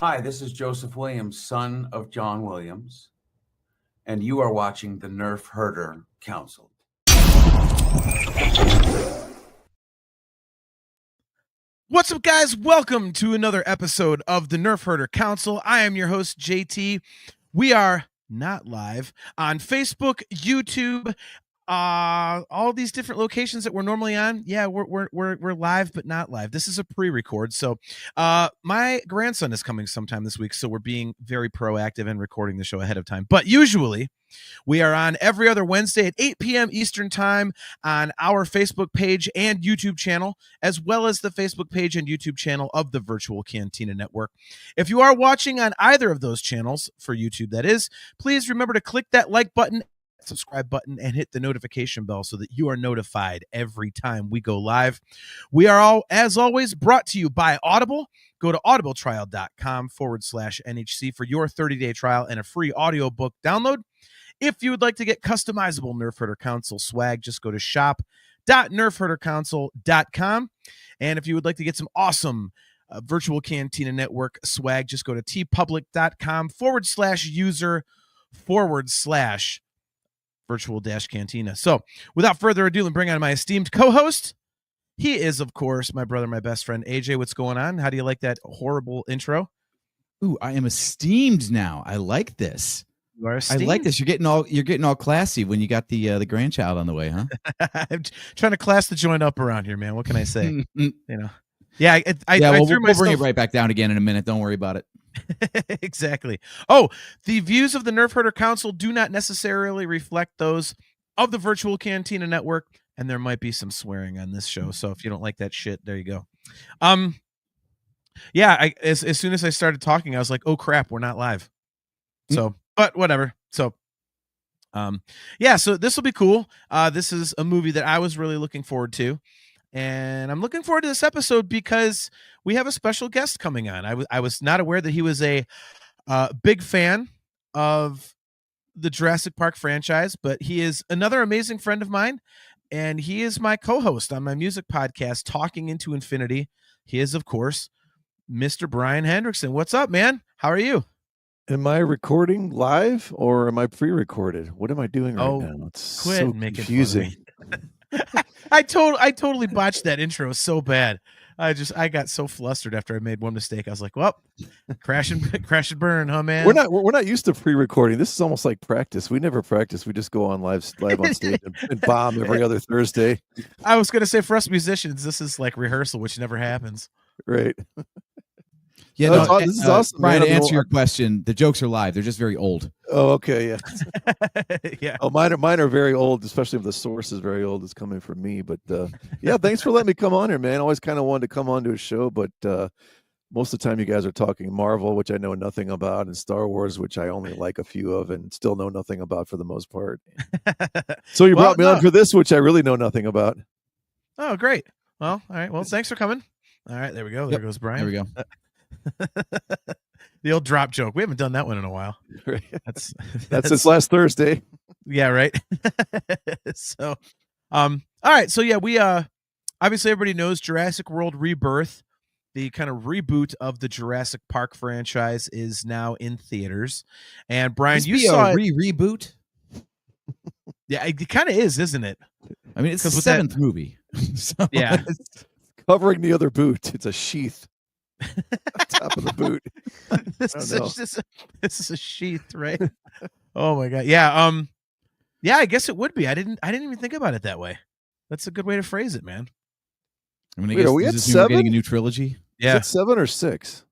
Hi, this is Joseph Williams, son of John Williams, and you are watching the Nerf Herder Council. What's up, guys? Welcome to another episode of the Nerf Herder Council. I am your host, JT. We are not live on Facebook, YouTube, all these different locations that we're normally on. Yeah, we're live, but not live. This is a pre-record. So my grandson is coming sometime this week, so we're being very proactive and recording the show ahead of time. But usually we are on every other Wednesday at 8 p.m. Eastern Time on our Facebook page and YouTube channel, as well as the Facebook page and YouTube channel of the Virtual Cantina Network. If you are watching on either of those channels, for YouTube that is, please remember to click that like button, subscribe button, and hit the notification bell so that you are notified every time we go live. We are all, as always, brought to you by Audible. Go to audibletrial.com/NHC for your 30-day trial and a free audiobook download. If you would like to get customizable Nerf Herder Council swag, just go to shop.nerfherdercouncil.com. And if you would like to get some awesome Virtual Cantina Network swag, just go to tpublic.com/user/virtual-cantina. So without further ado, let me bring on my esteemed co-host. He is, of course, my brother, my best friend, AJ. What's going on? How do you like that horrible intro? Ooh, I am esteemed now. I like this. You are esteemed. I like this. You're getting all classy when you got the grandchild on the way, huh? I'm trying to class the joint up around here, man. What can I say? We'll I bring it right back down again in a minute. Don't worry about it. Exactly. Oh, the views of the Nerf Herder Council do not necessarily reflect those of the Virtual Cantina Network, and there might be some swearing on this show. So if you don't like that shit, there you go. As soon as I started talking, I was like, oh crap, we're not live. So, but whatever. So, so this will be cool. This is a movie that I was really looking forward to. And I'm looking forward to this episode because we have a special guest coming on. I was not aware that he was a big fan of the Jurassic Park franchise, but he is another amazing friend of mine, and he is my co-host on my music podcast, Talking Into Infinity. He is, of course, Mr. Brian Hendrickson. What's up, man? How are you? Am I recording live or am I pre-recorded? What am I doing right now? It's quit so making confusing. I totally botched that intro so bad. I got so flustered after I made one mistake. I was like, well, crash and burn, huh, man? We're not used to pre-recording. This is almost like practice. We never practice. We just go on live on stage and bomb every other Thursday. I was going to say, for us musicians, this is like rehearsal, which never happens. Right. Yeah, this is awesome. Brian, to answer your question, the jokes are live. They're just very old. Oh, okay, yeah. Yeah. Oh, mine are very old, especially if the source is very old. It's coming from me. But yeah, thanks for letting me come on here, man. Always kind of wanted to come on to a show, but most of the time you guys are talking Marvel, which I know nothing about, and Star Wars, which I only like a few of and still know nothing about for the most part. So you brought me on for this, which I really know nothing about. Oh, great. Well, all right. Well, thanks for coming. All right, there we go. There goes Brian. There we go. The old drop joke. We haven't done that one in a while. That's since last Thursday. Yeah, right. So, all right. So yeah, we obviously everybody knows Jurassic World Rebirth, the kind of reboot of the Jurassic Park franchise, is now in theaters. And Brian, you saw a reboot. Yeah, it kind of is, isn't it? I mean, it's the seventh movie. So yeah, it's covering the other boot. It's a sheath. Top of the boot. This is a sheath, right? Oh my god. Yeah. Yeah, I guess it would be. I didn't even think about it that way. That's a good way to phrase it, man. I mean, I guess are we at we're getting a new trilogy? Yeah. Is it 7 or 6?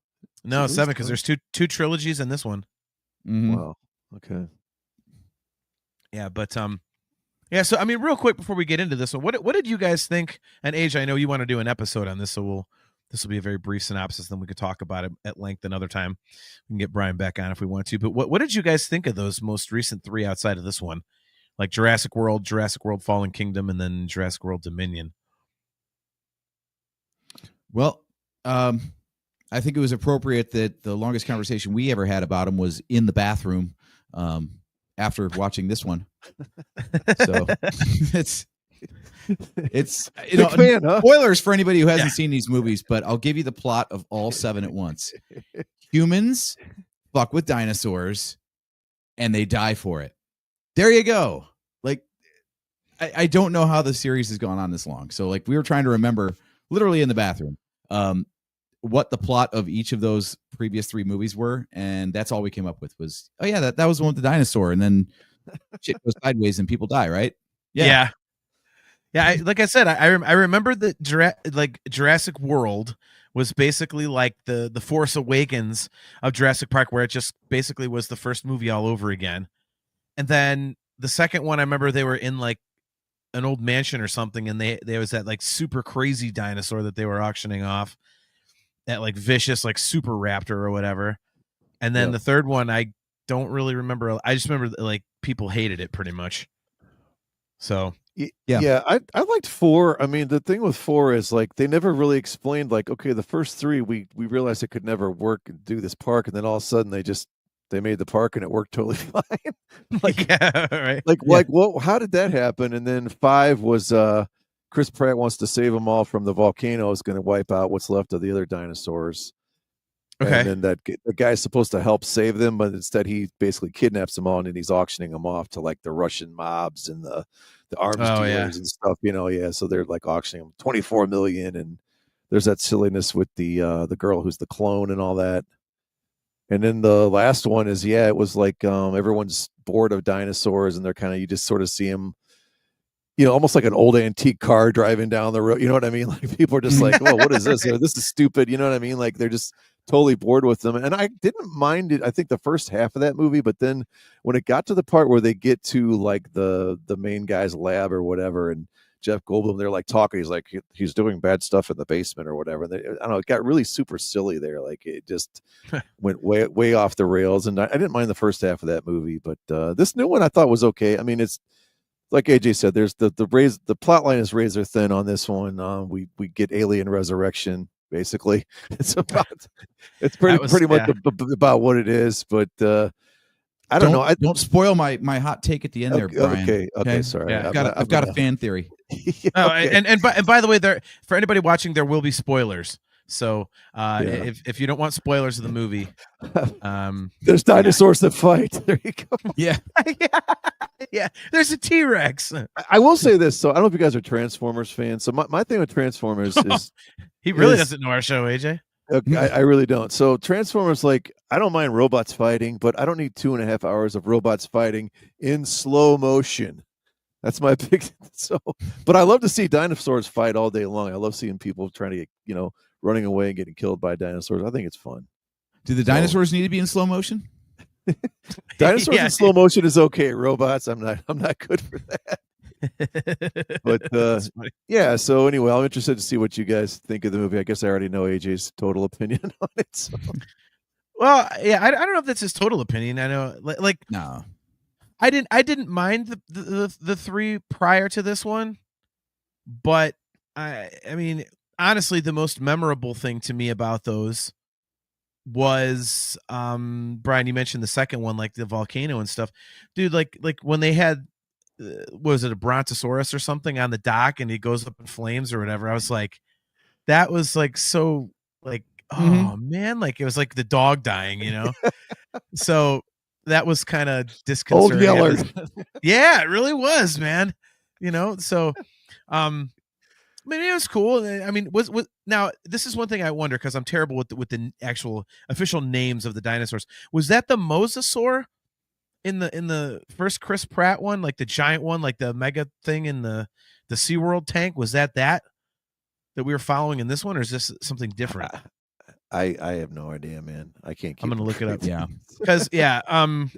No, 7, because there's two trilogies in this one. Mm-hmm. Wow. Okay. Yeah, but yeah. So I mean, real quick before we get into this one, what did you guys think? And AJ, I know you want to do an episode on this, so this will be a very brief synopsis. Then we could talk about it at length another time. We can get Brian back on if we want to. But what did you guys think of those most recent 3 outside of this one, like Jurassic World Fallen Kingdom, and then Jurassic World Dominion? Well, I think it was appropriate that the longest conversation we ever had about him was in the bathroom after watching this one. So It's Big fan, huh? spoilers for anybody who hasn't seen these movies, but I'll give you the plot of all 7 at once. Humans fuck with dinosaurs and they die for it. There you go. Like, I don't know how the series has gone on this long. So like we were trying to remember literally in the bathroom what the plot of each of those previous 3 movies were. And that's all we came up with was, oh yeah, that was the one with the dinosaur. And then shit goes sideways and people die, right? Yeah. Like I said, I remember that Jurassic World was basically like the Force Awakens of Jurassic Park, where it just basically was the first movie all over again. And then the second one, I remember they were in like an old mansion or something, and there was that like super crazy dinosaur that they were auctioning off, that like vicious like super raptor or whatever. And then the third one, I don't really remember. I just remember like people hated it pretty much. So I liked 4. I mean, the thing with 4 is like they never really explained like, okay, the first 3 we realized it could never work and do this park, and then all of a sudden they made the park and it worked totally fine. How did that happen? And then 5 was Chris Pratt wants to save them all from the volcano, is going to wipe out what's left of the other dinosaurs. Okay. And then the guy's supposed to help save them, but instead he basically kidnaps them all, and then he's auctioning them off to like the Russian mobs and the arms dealers and stuff. So they're like auctioning them 24 million, and there's that silliness with the girl who's the clone and all that. And then the last one is it was like everyone's bored of dinosaurs, and they're kind of, you just sort of see them, almost like an old antique car driving down the road. You know what I mean? Like people are just like, "Well, what is this? This is stupid." You know what I mean? Like they're just totally bored with them. And I didn't mind it, I think, the first half of that movie, but then when it got to the part where they get to like the main guy's lab or whatever, and Jeff Goldblum, they're like talking, he's like, he's doing bad stuff in the basement or whatever. And I don't know, it got really super silly there. Like it just went way off the rails. And I didn't mind the first half of that movie, but this new one I thought was okay. I mean, it's like AJ said, there's the plot line is razor thin on this one. We get alien resurrection. Basically, it's pretty much about what it is, but I don't know. Don't spoil my hot take at the end there, Brian. Okay, sorry. Yeah, I've got a fan theory. And by the way, there, for anybody watching, there will be spoilers. So if you don't want spoilers of the movie, there's dinosaurs that fight. There you go. Yeah. Yeah. There's a T-Rex. I will say this. So I don't know if you guys are Transformers fans. So my thing with Transformers is he really doesn't know our show, AJ. Okay, I really don't. So Transformers, like, I don't mind robots fighting, but I don't need 2.5 hours of robots fighting in slow motion. That's my big. But I love to see dinosaurs fight all day long. I love seeing people trying to get, running away and getting killed by dinosaurs. I think it's fun. Do the dinosaurs need to be in slow motion? Dinosaurs in slow motion is okay. Robots, I'm not good for that. But so anyway, I'm interested to see what you guys think of the movie. I guess I already know AJ's total opinion on it. So. Well, yeah, I don't know if that's his total opinion. I know, like no, I didn't mind the 3 prior to this one, but I mean, honestly, the most memorable thing to me about those was Brian, you mentioned the second one, like the volcano and stuff, dude. Like when they had was it a brontosaurus or something on the dock, and he goes up in flames or whatever. I was like, that was like so like, oh man, like it was like the dog dying, So that was kind of disconcerting. Old Yeller. Yeah, it really was, man. So I mean, it was cool. I mean, was now this is one thing I wonder, because I'm terrible with the actual official names of the dinosaurs. Was that the mosasaur in the first Chris Pratt one, like the giant one, like the mega thing in the SeaWorld tank? Was that we were following in this one, or is this something different? I have no idea, man. I can't. I'm gonna look it up. Yeah, because I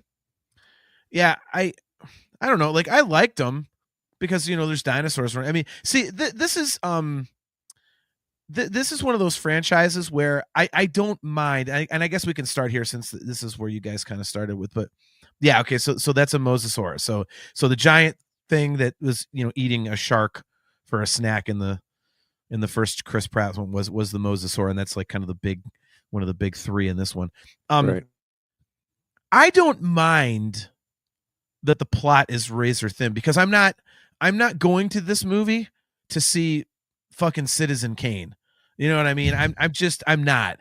don't know. Like I liked them because there's dinosaurs. I mean, see, this is this is one of those franchises where I don't mind, and I guess we can start here since this is where you guys kind of started with, but. Yeah. Okay. So that's a mosasaurus. So the giant thing that was eating a shark for a snack in the first Chris Pratt one was the mosasaur, and that's like kind of one of the big 3 in this one. Right. I don't mind that the plot is razor thin, because I'm not I'm not going to this movie to see fucking Citizen Kane. You know what I mean? I'm not.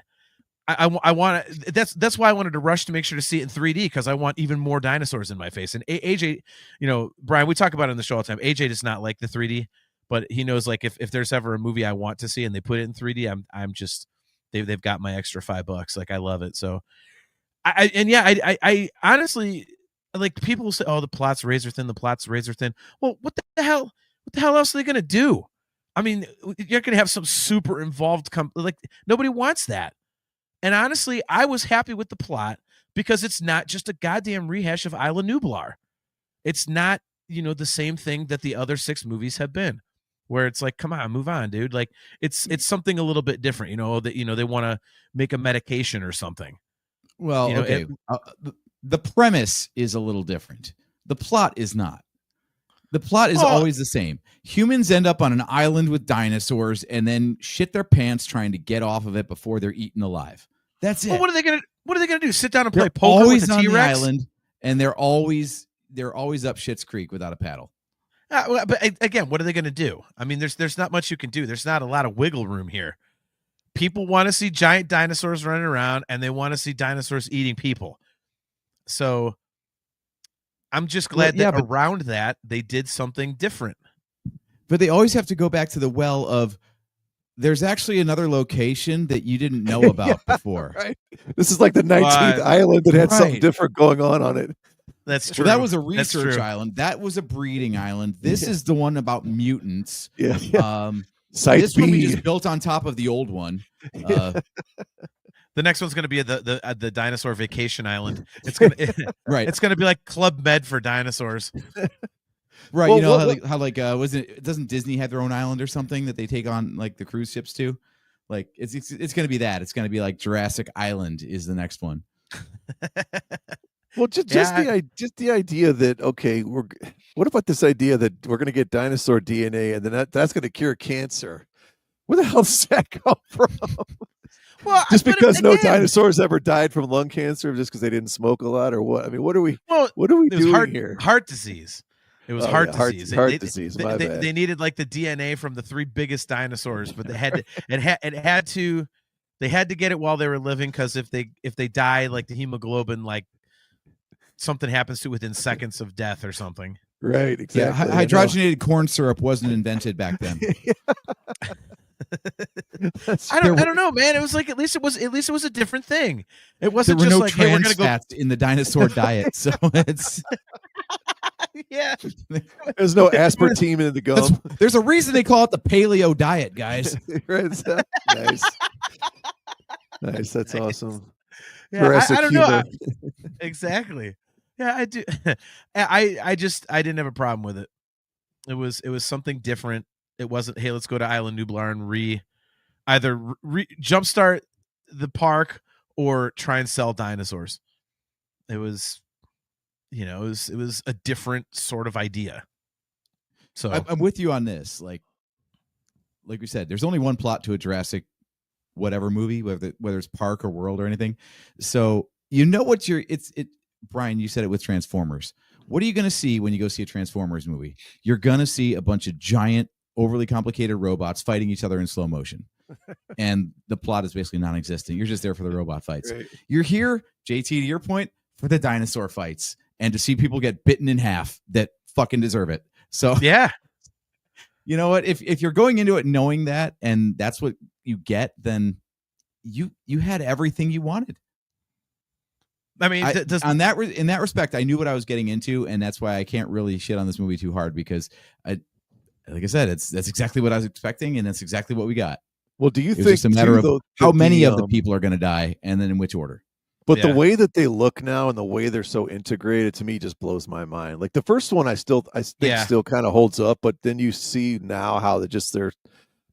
I want to. That's why I wanted to rush to make sure to see it in 3D, because I want even more dinosaurs in my face. And AJ, Brian, we talk about it on the show all the time. AJ does not like the 3D, but he knows, like, if there's ever a movie I want to see and they put it in 3D, I'm just they've got my extra $5. Like, I love it. So I honestly, like, people will say, oh, the plot's razor thin. The plot's razor thin. Well, what the hell else are they gonna do? I mean, you're gonna have some super involved like, nobody wants that. And honestly, I was happy with the plot because it's not just a goddamn rehash of Isla Nublar. It's not, the same thing that the other 6 movies have been, where it's like, come on, move on, dude. Like, it's something a little bit different, that, they want to make a medication or something. Well, okay. The premise is a little different. The plot is not. The plot is always the same. Humans end up on an island with dinosaurs and then shit their pants trying to get off of it before they're eaten alive. That's it. Well, what are they gonna do? Sit down and play They're poker always with a on the T-Rex? island, and they're always up Schitt's Creek without a paddle. But again, what are they gonna do? I mean, there's not much you can do. There's not a lot of wiggle room here. People want to see giant dinosaurs running around, and they want to see dinosaurs eating people. So I'm just glad that around that they did something different. But they always have to go back to the well of, there's actually another location that you didn't know about before. Right. This is like the 19th island that had something different going on it. That's true. Well, that was a research island. That was a breeding island. This is the one about mutants. Yeah. This one we just built on top of the old one. The next one's going to be the dinosaur vacation island. It's going to right. It's going to be like Club Med for dinosaurs. Right. Well, how was it? Doesn't Disney have their own island or something that they take on, like, the cruise ships to? Like, it's going to be that. It's going to be like Jurassic Island is the next one. Well, just the idea that, okay, what about this idea that we're going to get dinosaur DNA and then that's going to cure cancer? Where the hell does that come from? Well, just because no dinosaurs ever died from lung cancer, just because they didn't smoke a lot, or what? I mean, what are we doing here? Heart disease. It was heart disease. Heart disease. My bad. They needed, like, the DNA from the 3 biggest dinosaurs, but they had to get it while they were living, because if they die, like, the hemoglobin, like, something happens to it within seconds of death or something. Right. Exactly. Yeah, hydrogenated corn syrup wasn't invented back then. I don't know, man. It was like, at least it was a different thing. It wasn't there were just no like, hey, we're gonna go fats in the dinosaur diet, so it's yeah. There's no aspartame in the gum. There's a reason they call it the paleo diet, guys. Nice. Nice. That's awesome. Yeah, I don't know. Exactly. Yeah, I do. I didn't have a problem with it. It was something different. It wasn't, hey, let's go to Isla Nublar and either jumpstart the park or try and sell dinosaurs. It was, it was a different sort of idea. So I'm with you on this. Like we said, there's only one plot to a Jurassic whatever movie, whether it's park or world or anything. So Brian, you said it with Transformers. What are you going to see when you go see a Transformers movie? You're going to see a bunch of giant, overly complicated robots fighting each other in slow motion. And the plot is basically non-existent. You're just there for the robot fights. Right. You're here, JT, to your point, for the dinosaur fights and to see people get bitten in half that fucking deserve it. So yeah, you know what? If you're going into it knowing that and that's what you get, then you had everything you wanted. I mean, in that respect, I knew what I was getting into, and that's why I can't really shit on this movie too hard, because like I said, that's exactly what I was expecting, and that's exactly what we got. Well, do you think it's just a matter of how many of the people are going to die, and then in which order? But the way that they look now and the way they're so integrated, to me, just blows my mind. Like the first one, I think still kind of holds up, but then you see now how they're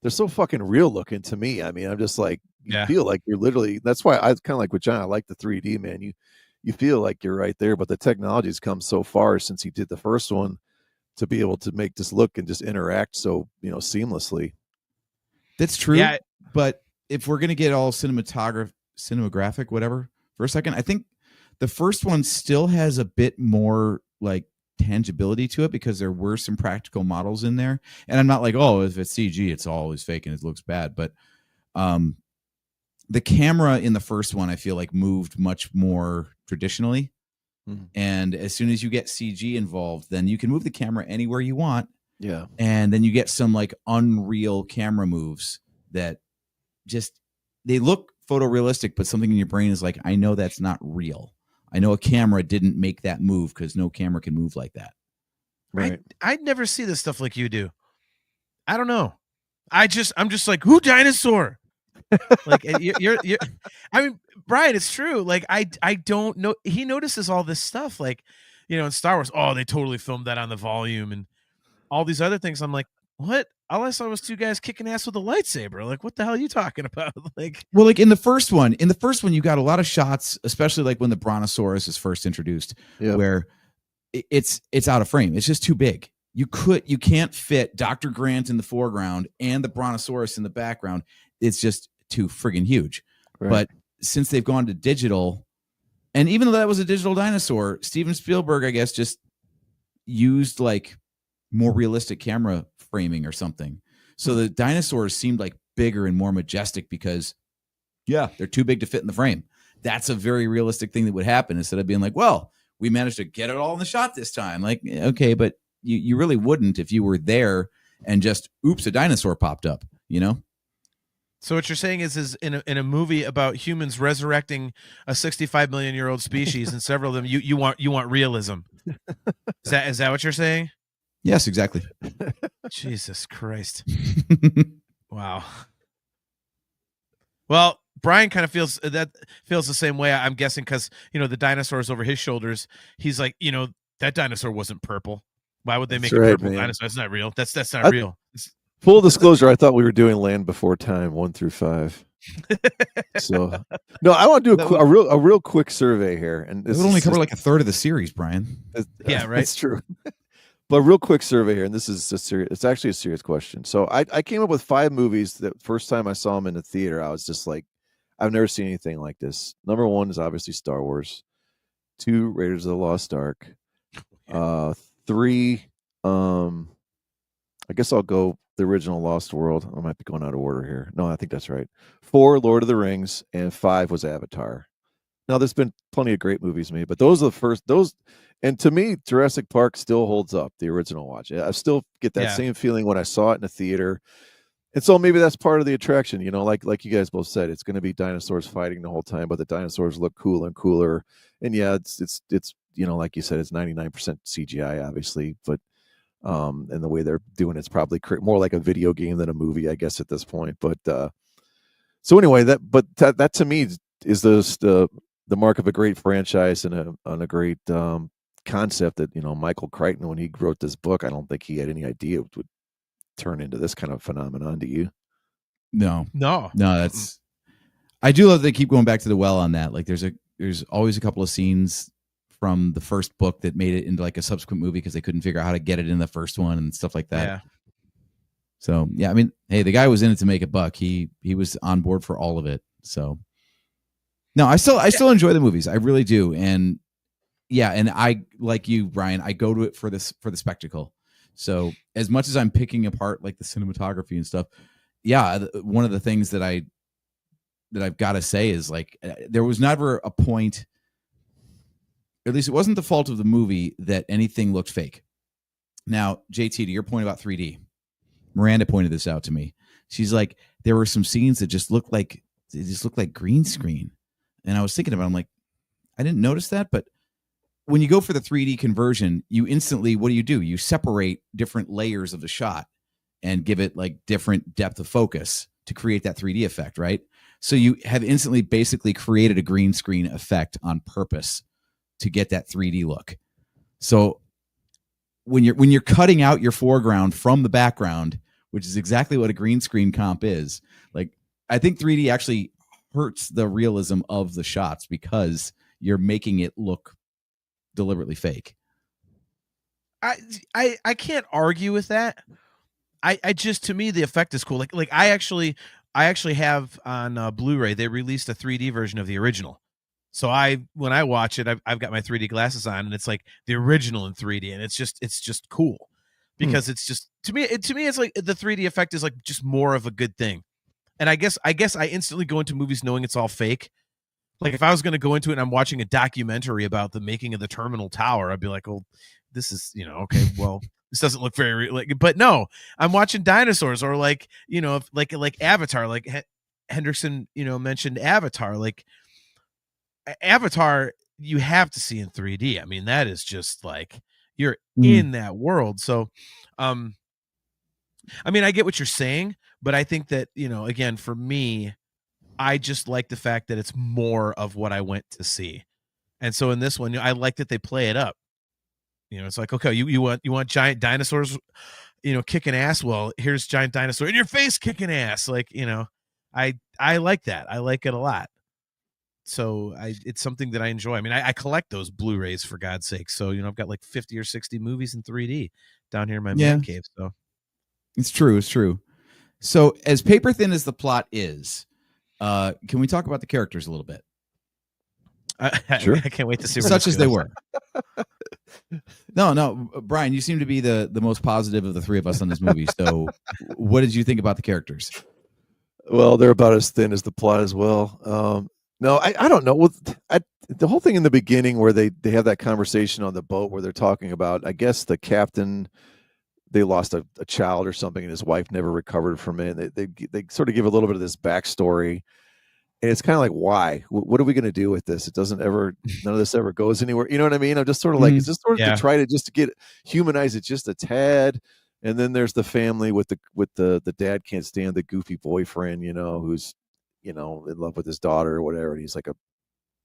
so fucking real looking to me. I mean, I'm just like, you feel like you're literally. That's why I kind of like with John. I like the 3D, man. You feel like you're right there, but the technology's come so far since he did the first one to be able to make this look and just interact so seamlessly. That's true. Yeah. But if we're gonna get all cinematographic, whatever, for a second, I think the first one still has a bit more like tangibility to it because there were some practical models in there. And I'm not like, oh, if it's CG, it's always fake and it looks bad. But the camera in the first one, I feel like moved much more traditionally. And as soon as you get CG involved, then you can move the camera anywhere you want. Yeah. And then you get some like unreal camera moves that just, they look photorealistic, but something in your brain is like, I know that's not real. I know a camera didn't make that move because no camera can move like that. Right. I'd never see this stuff like you do. I don't know. I'm just like, who dinosaur? Like you're I mean, Brian, it's true. Like I don't know. He notices all this stuff, like, in Star Wars. Oh, they totally filmed that on the volume and all these other things. I'm like, what? All I saw was two guys kicking ass with a lightsaber. Like, what the hell are you talking about? Like, well, like in the first one, you got a lot of shots, especially like when the Brontosaurus is first introduced, where it's out of frame. It's just too big. You can't fit Dr. Grant in the foreground and the Brontosaurus in the background. It's just too friggin' huge. Right. But since they've gone to digital, and even though that was a digital dinosaur, Steven Spielberg, I guess, just used like more realistic camera framing or something. So the dinosaurs seemed like bigger and more majestic because, they're too big to fit in the frame. That's a very realistic thing that would happen instead of being like, well, we managed to get it all in the shot this time. Like, okay, but you really wouldn't if you were there and just, oops, a dinosaur popped up, So what you're saying is in a movie about humans resurrecting a 65 million year old species and several of them, you want realism. Is that what you're saying? Yes, exactly. Jesus Christ. Wow. Well, Brian kind of feels the same way, I'm guessing, because the dinosaurs over his shoulders. He's like, that dinosaur wasn't purple. Why would they make a purple dinosaur? That's not real. That's not real. Full disclosure, I thought we were doing Land Before Time 1 through 5. So no, I want to do a real quick survey here, and this would only cover like a third of the series, Brian. Yeah, right. It's true. But real quick survey here, and this is it's actually a serious question. So I came up with 5 movies that first time I saw them in the theater, I was just like, I've never seen anything like this. Number 1 is obviously Star Wars. 2, Raiders of the Lost Ark. 3, I guess I'll go the original Lost World. I might be going out of order here. No, I think that's right. 4, Lord of the Rings, and 5 was Avatar. Now, there's been plenty of great movies made, but those are the first. And to me, Jurassic Park still holds up, the original watch. I still get that same feeling when I saw it in the theater. And so maybe that's part of the attraction, like you guys both said, it's going to be dinosaurs fighting the whole time, but the dinosaurs look cooler and cooler. And it's like you said, it's 99% CGI, obviously, but and the way they're doing it's probably more like a video game than a movie, I guess, at this point. But so anyway, that to me is the mark of a great franchise and a great concept that Michael Crichton, when he wrote this book, I don't think he had any idea it would turn into this kind of phenomenon. Do you? No. That's. I do love they keep going back to the well on that. Like there's always a couple of scenes from the first book that made it into like a subsequent movie because they couldn't figure out how to get it in the first one and stuff like that. Yeah. So I mean, hey, the guy was in it to make a buck. He was on board for all of it. So no, I still enjoy the movies. I really do. And and I, like you, Brian, I go to it for the spectacle. So as much as I'm picking apart like the cinematography and stuff, one of the things that I've got to say is like there was never a point, at least it wasn't the fault of the movie, that anything looked fake. Now, JT, to your point about 3D, Miranda pointed this out to me. She's like, there were some scenes that just looked like green screen. And I was thinking about it, I'm like, I didn't notice that, but when you go for the 3D conversion, you instantly, what do? You separate different layers of the shot and give it like different depth of focus to create that 3D effect, right? So you have instantly basically created a green screen effect on purpose to get that 3D look. So when you're cutting out your foreground from the background, which is exactly what a green screen comp is, like I think 3D actually hurts the realism of the shots because you're making it look deliberately fake. I can't argue with that. I just, to me, the effect is cool. Like I actually have on Blu-ray, they released a 3D version of the original. So when I watch it, I've got my 3D glasses on, and it's like the original in 3D, and it's just cool because it's just to me it's like the 3D effect is like just more of a good thing. And I guess I instantly go into movies knowing it's all fake. Like if I was going to go into it and I'm watching a documentary about the making of the Terminal Tower, I'd be like, "Oh, this is, okay, well, this doesn't look very real." Like, but no, I'm watching dinosaurs, or like, if, like Avatar, like Henderson, mentioned Avatar, like Avatar, you have to see in 3D. I mean, that is just like you're in that world. So, I mean, I get what you're saying, but I think that, again, for me, I just like the fact that it's more of what I went to see. And so in this one, I like that they play it up. It's like, okay, you want giant dinosaurs, kicking ass. Well, here's giant dinosaur in your face kicking ass. Like, I like that. I like it a lot. So it's something that I enjoy. I mean, I collect those Blu-rays, for God's sake. So, I've got like 50 or 60 movies in 3D down here in my man cave. So it's true. It's true. So as paper thin as the plot is, can we talk about the characters a little bit? Sure. I can't wait to see such as they were. No, Brian, you seem to be the most positive of the three of us on this movie. So what did you think about the characters? Well, they're about as thin as the plot as well. No, I don't know. Well, the whole thing in the beginning where they have that conversation on the boat where they're talking about, I guess the captain, they lost a child or something, and his wife never recovered from it. And they sort of give a little bit of this backstory, and it's kind of like, why? What are we going to do with this? It doesn't ever, none of this ever goes anywhere. You know what I mean? I'm just sort of like, is this sort of to try to just to get humanize it just a tad? And then there's the family with the dad can't stand the goofy boyfriend, who's in love with his daughter or whatever, and he's like a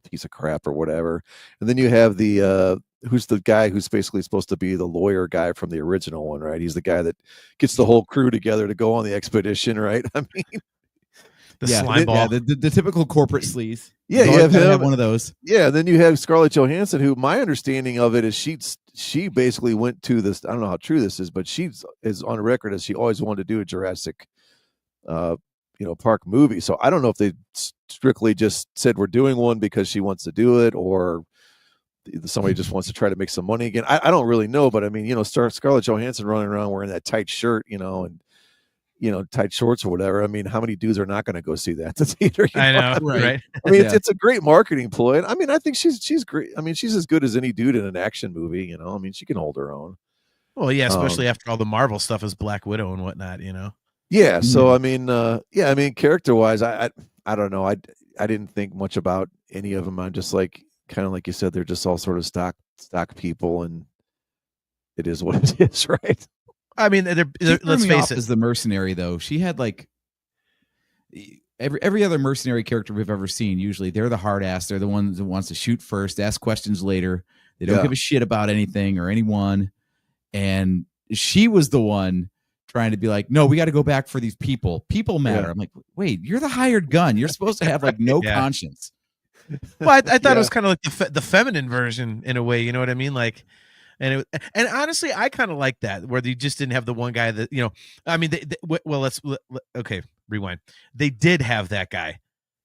piece of crap or whatever. And then you have the who's the guy who's basically supposed to be the lawyer guy from the original one, right? He's the guy that gets the whole crew together to go on the expedition, right? I mean, slime ball, the typical corporate sleaze. Yeah, you have one of those. Yeah, then you have Scarlett Johansson, who my understanding of it is she basically went to this. I don't know how true this is, but she is on record as she always wanted to do a Jurassic Park movie. So I don't know if they strictly just said we're doing one because she wants to do it, or somebody just wants to try to make some money again. I don't really know, but I mean, Scarlett Johansson running around wearing that tight shirt, and tight shorts or whatever. I mean, how many dudes are not going to go see that at the theater? I know, right? I mean, it's a great marketing ploy. I mean, I think she's great. I mean, she's as good as any dude in an action movie. I mean, she can hold her own. Well, yeah, especially after all the Marvel stuff as Black Widow and whatnot. Yeah. So I mean, character wise, I don't know. I didn't think much about any of them. I'm just like, kind of like you said, they're just all sort of stock people, and it is what it is, right? I mean, let's face it. As the mercenary, though, she had like every other mercenary character we've ever seen. Usually, they're the hard ass. They're the one that wants to shoot first, ask questions later. They don't give a shit about anything or anyone. And she was the one trying to be like, no, we got to go back for these people. People matter. I'm like, wait, you're the hired gun. You're supposed to have like no conscience. Well, I thought it was kind of like the feminine version in a way. You know what I mean? Like. And honestly, I kind of like that, where they just didn't have the one guy that, I mean, okay, rewind. They did have that guy.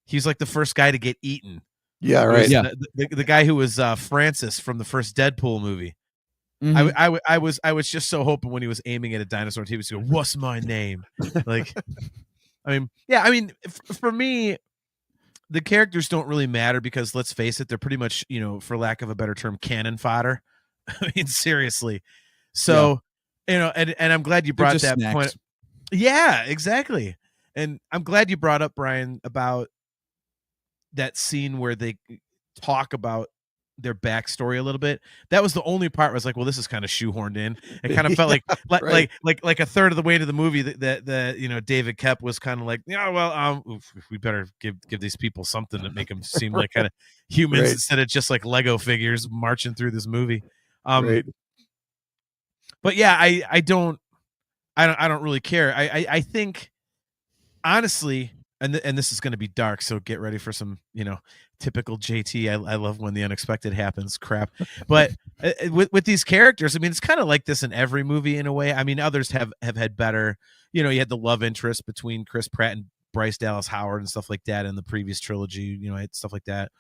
He's like the first guy to get eaten. Yeah, right. Yeah. The guy who was Francis from the first Deadpool movie. Mm-hmm. I was just so hoping when he was aiming at a dinosaur, he was going, "What's my name?" Like, I mean, for me, the characters don't really matter because let's face it, they're pretty much, for lack of a better term, cannon fodder. I mean, seriously. So, and I'm glad you brought that snacks. Point. Yeah, exactly. And I'm glad you brought up, Brian, about that scene where they talk about their backstory a little bit. That was the only part where I was like, well, this is kind of shoehorned in. It kind of felt like a third of the way to the movie that David Koepp was kind of like, we better give these people something to make them seem like kind of humans instead of just like Lego figures marching through this movie. But yeah, I don't really care. I think honestly, and this is going to be dark, so get ready for some, typical JT. I love when the unexpected happens crap. But with these characters, I mean, it's kind of like this in every movie in a way. I mean, others have had better, you had the love interest between Chris Pratt and Bryce Dallas Howard and stuff like that in the previous trilogy, stuff like that.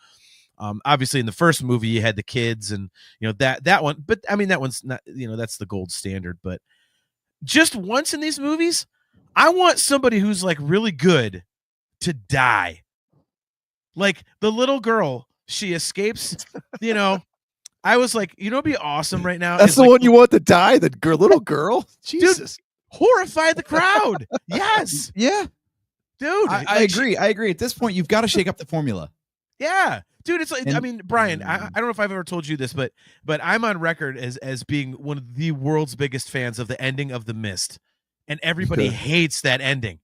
Obviously, in the first movie, you had the kids and that one. But I mean, that one's not that's the gold standard. But just once in these movies, I want somebody who's like really good to die. Like the little girl, she escapes. I was like, it'd be awesome right now. That's the one you want to die, the little girl? Jesus. Dude, horrify the crowd. Yes. Yeah. Dude. I agree. I agree. At this point, you've got to shake up the formula. Yeah. Dude, it's like, I mean, Brian, I don't know if I've ever told you this, but I'm on record as being one of the world's biggest fans of the ending of The Mist. And everybody hates that ending.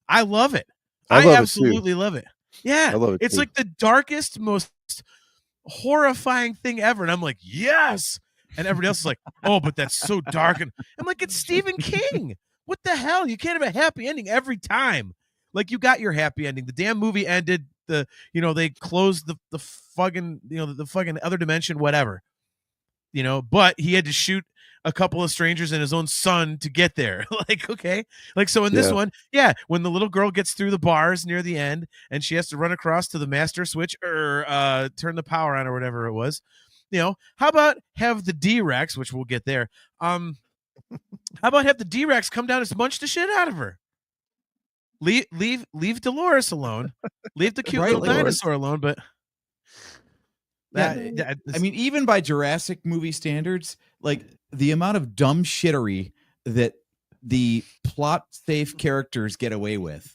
I love it. I absolutely love it. Yeah. I love it. It's like the darkest, most horrifying thing ever. And I'm like, yes. And everybody else is like, oh, but that's so dark. And I'm like, it's Stephen King. What the hell? You can't have a happy ending every time. Like, you got your happy ending. The damn movie ended. They closed the fucking, the fucking other dimension, whatever. But he had to shoot a couple of strangers and his own son to get there. Like, okay. Like, so in this one, when the little girl gets through the bars near the end and she has to run across to the master switch or turn the power on or whatever it was, how about have the D-Rex, which we'll get there. How about have the D-Rex come down and munch the shit out of her? Leave Dolores alone. Leave the cute little dinosaur alone, but I mean, even by Jurassic movie standards, like the amount of dumb shittery that the plot safe characters get away with.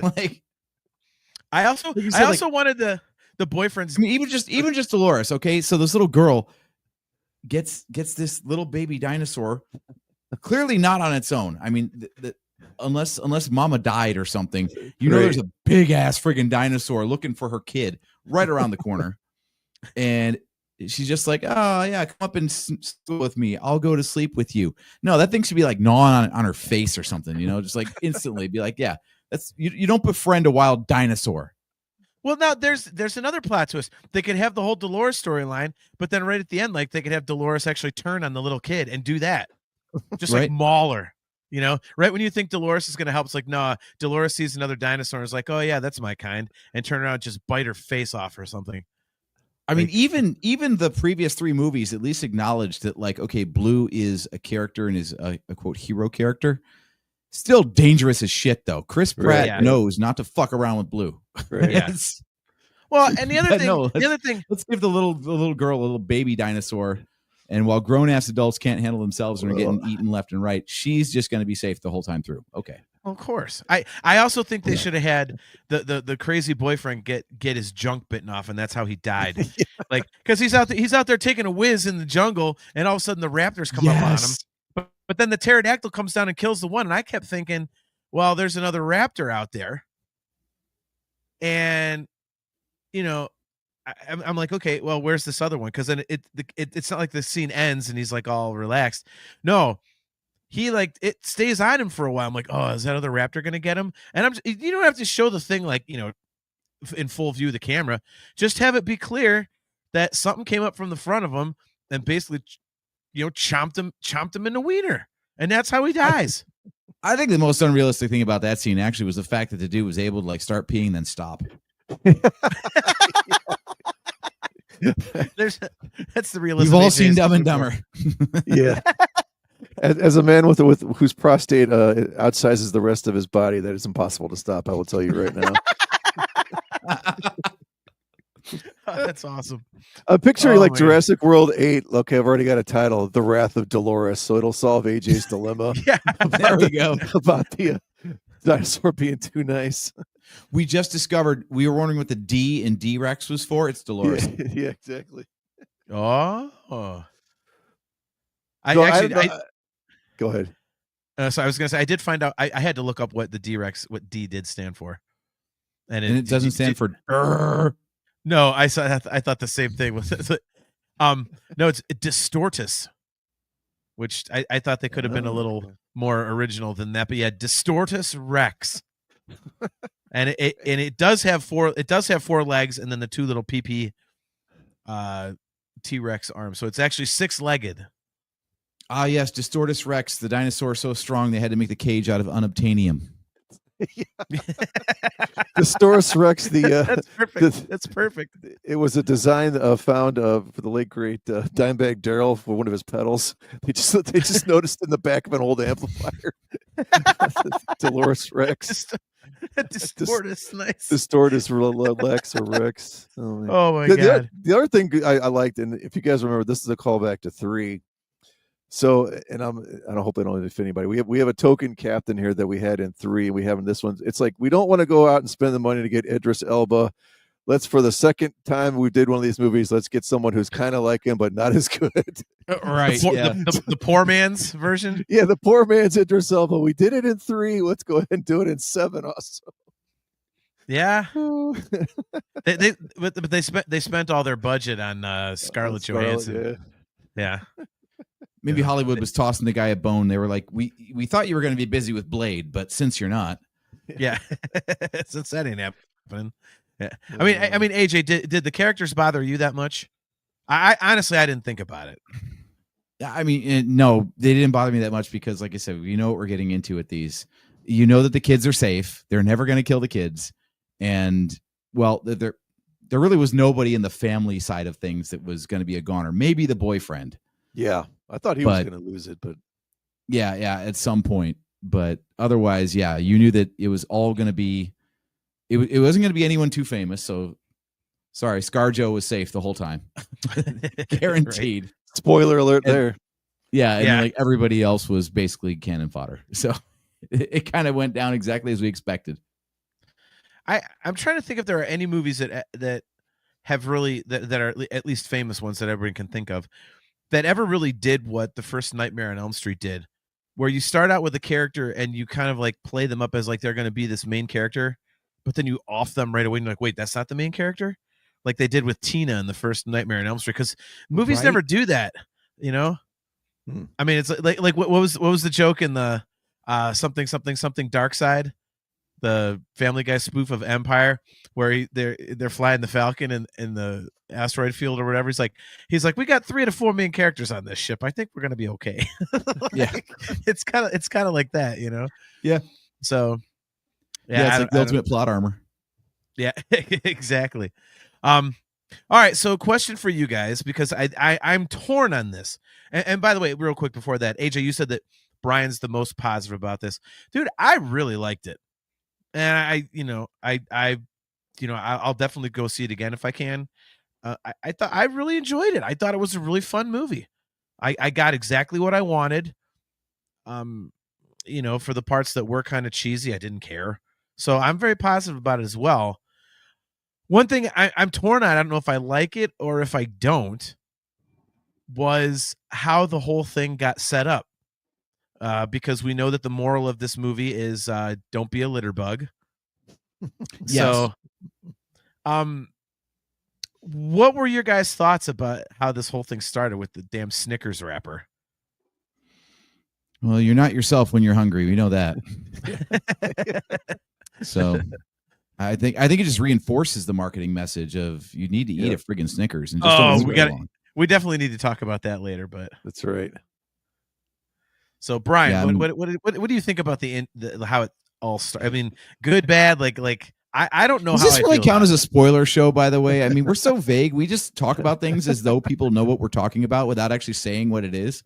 Like, I also wanted the boyfriends. I mean, even just Dolores. Okay, so this little girl gets this little baby dinosaur, clearly not on its own. I mean, unless Mama died or something, there's a big ass friggin' dinosaur looking for her kid right around the corner. And she's just like, oh yeah, come up and sleep with me. I'll go to sleep with you. No, that thing should be like gnawing on her face or something, just like instantly be like, yeah, that's you don't befriend a wild dinosaur. Well, now there's another plot twist. They could have the whole Dolores storyline, but then right at the end, like they could have Dolores actually turn on the little kid and do that. Just like maul her. Right when you think Dolores is going to help, it's like, no, Dolores sees another dinosaur and is like, oh yeah, that's my kind, and turn around and just bite her face off or something. I mean, even the previous 3 movies at least acknowledged that, like, okay, Blue is a character and is a quote hero character. Still dangerous as shit, though. Chris Pratt knows not to fuck around with Blue. Right. Yes. Well, and the other thing, let's give the little girl a little baby dinosaur, and while grown ass adults can't handle themselves and are getting eaten left and right, she's just going to be safe the whole time through. Okay. Of course. I also think they should have had the crazy boyfriend get his junk bitten off, and that's how he died. Like, because he's out there taking a whiz in the jungle, and all of a sudden the raptors come up on him. But then the pterodactyl comes down and kills the one, and I kept thinking, well, there's another raptor out there. And I'm like, okay, well, where's this other one? Because then it's not like the scene ends and he's like all relaxed. No. He it stays on him for a while. I'm like, oh, is that other raptor gonna get him? And you don't have to show the thing like in full view of the camera. Just have it be clear that something came up from the front of him and basically, chomped him in the wiener, and that's how he dies. I think the most unrealistic thing about that scene actually was the fact that the dude was able to start peeing then stop. That's the realistic. We've all seen Dumb and Dumber. Yeah. As a man with whose prostate outsizes the rest of his body, that is impossible to stop. I will tell you right now. That's awesome. I'm picturing Jurassic World 8. Okay, I've already got a title: The Wrath of Dolores. So it'll solve AJ's dilemma. Yeah, there we go. About the dinosaur being too nice. We just discovered. We were wondering what the D in D-Rex was for. It's Dolores. Yeah, exactly. Oh. Go ahead. So I was going to say, I did find out, I had to look up what the D-Rex, what D did stand for. And it doesn't stand for... No, I thought the same thing. No, it's Distortus, which I thought they could have been a little more original than that. But yeah, Distortus Rex. And it does have 4 legs and then the 2 little PP T-Rex arms. So it's actually 6-legged. Ah, yes, Distortus Rex, the dinosaur so strong they had to make the cage out of unobtainium. The Storos Rex, That's perfect. That's perfect. it was a design found for the late great Dimebag Darrell for one of his pedals. They just noticed in the back of an old amplifier. Dolores Rex. Distortus, nice. Distortus Lex or Rex. Oh, man. Oh my The god. the other thing I liked, and if you guys remember, this is a callback to 3. So, and I don't hope I don't offend anybody. We have a token captain here that we had in 3, and we have in this one. It's like we don't want to go out and spend the money to get Idris Elba. Let's, for the second time we did one of these movies, let's get someone who's kind of like him but not as good. Right. The poor man's version. Yeah, the poor man's Idris Elba. We did it in 3. Let's go ahead and do it in 7 also. Yeah. they spent all their budget on Scarlett Johansson. Yeah. Maybe Hollywood was tossing the guy a bone. They were like, we thought you were going to be busy with Blade, but since you're not. Yeah. Since that ain't happening. Yeah. I mean, AJ, did the characters bother you that much? I honestly, I didn't think about it. I mean, no, they didn't bother me that much because, like I said, you know what we're getting into with these. You know that the kids are safe. They're never going to kill the kids. And, well, there really was nobody in the family side of things that was going to be a goner. Maybe the boyfriend. Yeah, I thought he was going to lose it, but yeah, at some point. But otherwise, yeah, you knew that it was all going to be. It wasn't going to be anyone too famous. So, sorry, ScarJo was safe the whole time, guaranteed. Right. Spoiler alert there. Yeah, and like everybody else was basically cannon fodder. So it kind of went down exactly as we expected. I'm trying to think if there are any movies that have really that are at least famous ones that everyone can think of that ever really did what the first Nightmare on Elm Street did, where you start out with a character and you kind of like play them up as like they're going to be this main character, but then you off them right away and you're like, wait, that's not the main character, like they did with Tina in the first Nightmare on Elm Street, because movies never do that, you know. I mean, it's like what was the joke in the something Dark Side, the Family Guy spoof of Empire, where they're flying the Falcon in the asteroid field or whatever. He's like, we got 3 to 4 main characters on this ship. I think we're gonna be okay. Yeah, it's kind of like that, you know. Yeah. So yeah, it's like the ultimate plot armor. Yeah, exactly. All right, so question for you guys, because I'm torn on this. And by the way, real quick before that, AJ, you said that Brian's the most positive about this. Dude, I really liked it. And I'll definitely go see it again if I can. I thought I really enjoyed it. I thought it was a really fun movie. I got exactly what I wanted. For the parts that were kind of cheesy, I didn't care. So I'm very positive about it as well. One thing I'm torn on, I don't know if I like it or if I don't, was how the whole thing got set up. Because we know that the moral of this movie is don't be a litter bug. Yes. So, what were your guys' thoughts about how this whole thing started with the damn Snickers wrapper? Well, you're not yourself when you're hungry. We know that. So I think it just reinforces the marketing message of you need to eat a friggin' Snickers and just we definitely need to talk about that later, but that's right. So Brian, what do you think about the how it all started? I mean, good, bad, like I don't know. Does this really count as a spoiler show, by the way? I mean, we're so vague. We just talk about things as though people know what we're talking about without actually saying what it is.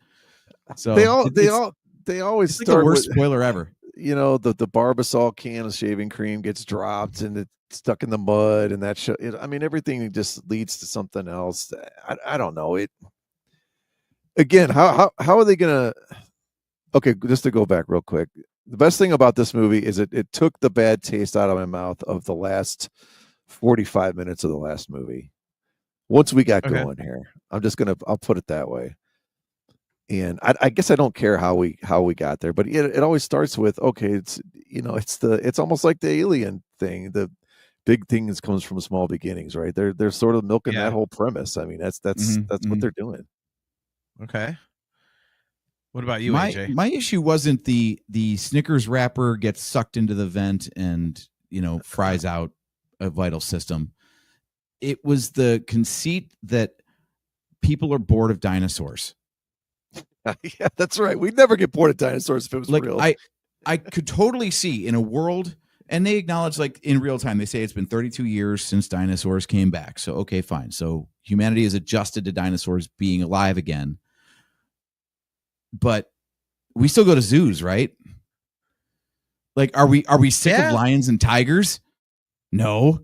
So they always start like the worst spoiler ever. You know, the Barbasol can of shaving cream gets dropped and it's stuck in the mud, and that I mean, everything just leads to something else. I don't know it. Again, how are they gonna? Okay, just to go back real quick. The best thing about this movie is it took the bad taste out of my mouth of the last 45 minutes of the last movie. Once we got going here, I'll put it that way. And I guess I don't care how we got there, but it always starts with, okay, it's almost like the alien thing. The big things comes from small beginnings, right? They're sort of milking that whole premise. I mean, that's what they're doing. Okay. What about you, AJ? My issue wasn't the Snickers wrapper gets sucked into the vent and, fries out a vital system. It was the conceit that people are bored of dinosaurs. Yeah, that's right. We'd never get bored of dinosaurs if it was real. I could totally see in a world And they acknowledge, like, in real time, they say it's been 32 years since dinosaurs came back. So, okay, fine. So humanity has adjusted to dinosaurs being alive again. But we still go to zoos, right? Like, are we sick of lions and tigers? No.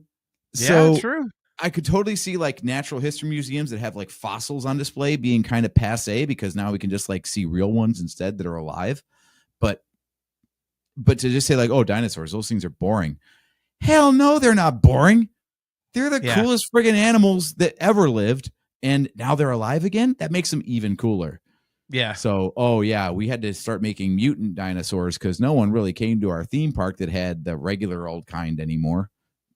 So Yeah, true. I could totally see, like, natural history museums that have, like, fossils on display being kind of passe, because now we can just, like, see real ones instead that are alive. But to just say, like, oh, dinosaurs, those things are boring. Hell no, they're not boring. They're the coolest friggin' animals that ever lived. And now they're alive again. That makes them even cooler. Yeah. So, oh yeah, we had to start making mutant dinosaurs because no one really came to our theme park that had the regular old kind anymore.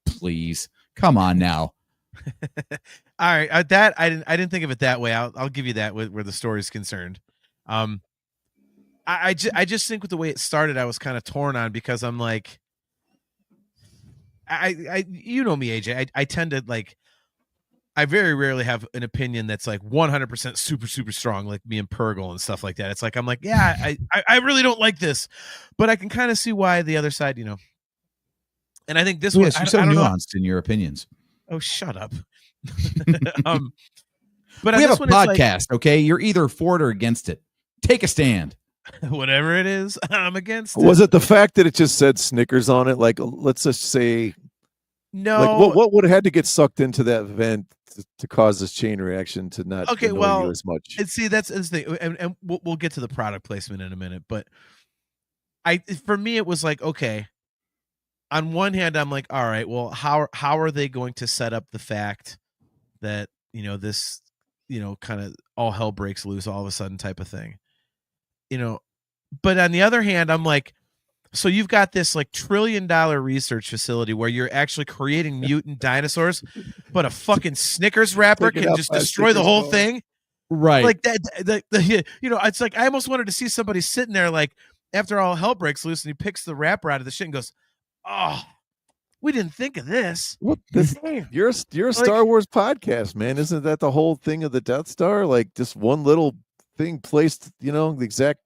Please, come on now. All right, that I didn't think of it that way. I'll give you that where the story is concerned. I just think with the way it started, I was kind of torn on, because I'm like, I you know me, AJ. I tend to, like, I very rarely have an opinion that's like 100% super, super strong, like me and Purgle and stuff like that. It's like, I'm like, yeah, I really don't like this, but I can kind of see why the other side, and I think this Yes, was, you're so nuanced in your opinions. Oh, shut up. But we have a podcast, okay? You're either for it or against it. Take a stand. Whatever it is, I'm against it. Was it the fact that it just said Snickers on it? Like, let's just say, no. Like, what would have had to get sucked into that vent to cause this chain reaction to not annoy you as much? And see, that's the thing, and we'll get to the product placement in a minute. But for me, it was like, okay. On one hand, I'm like, all right, well, how are they going to set up the fact that this kind of all hell breaks loose all of a sudden type of thing, But on the other hand, I'm like, so you've got this like $1 trillion research facility where you're actually creating mutant dinosaurs, but a fucking Snickers wrapper can just destroy the whole thing, right? Like that, it's like I almost wanted to see somebody sitting there like after all hell breaks loose, and he picks the wrapper out of the shit and goes, "Oh, we didn't think of this." What this? You're a Star Wars podcast, man. Isn't that the whole thing of the Death Star? Like, just one little thing placed, the exact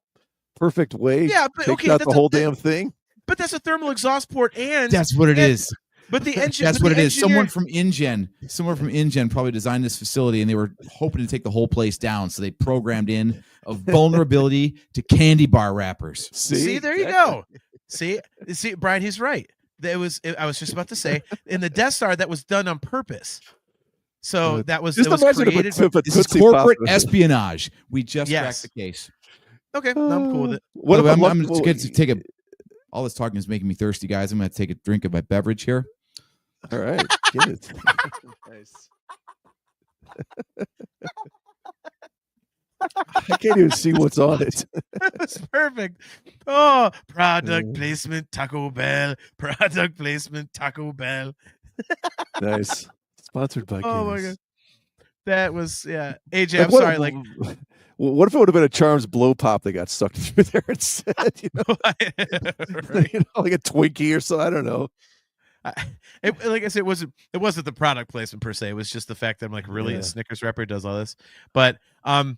perfect way. Yeah, but takes out the whole damn thing. But that's a thermal exhaust port, and that's what it is. But the engine. That's what it is. Someone from InGen probably designed this facility, and they were hoping to take the whole place down. So they programmed in a vulnerability to candy bar wrappers. See, there you go. See, Brian, he's right. I was just about to say, in the Death Star, that was done on purpose. So that was just created. This is corporate espionage. We just cracked the case. Okay, no, I'm cool with it. I'm going to take a. All this talking is making me thirsty, guys. I'm going to take a drink of my beverage here. All right, get it. Nice. I can't even see what's on it. That's perfect. Oh, product placement, Taco Bell. Product placement, Taco Bell. Nice. Sponsored by. Oh my god, that was AJ. Like, I'm sorry. Like, what if it would have been a Charms blow pop that got stuck through there instead? Right. Like a Twinkie or so. I don't know. Like I said, it wasn't the product placement per se. It was just the fact that I'm like, really, a Snickers wrapper does all this. But the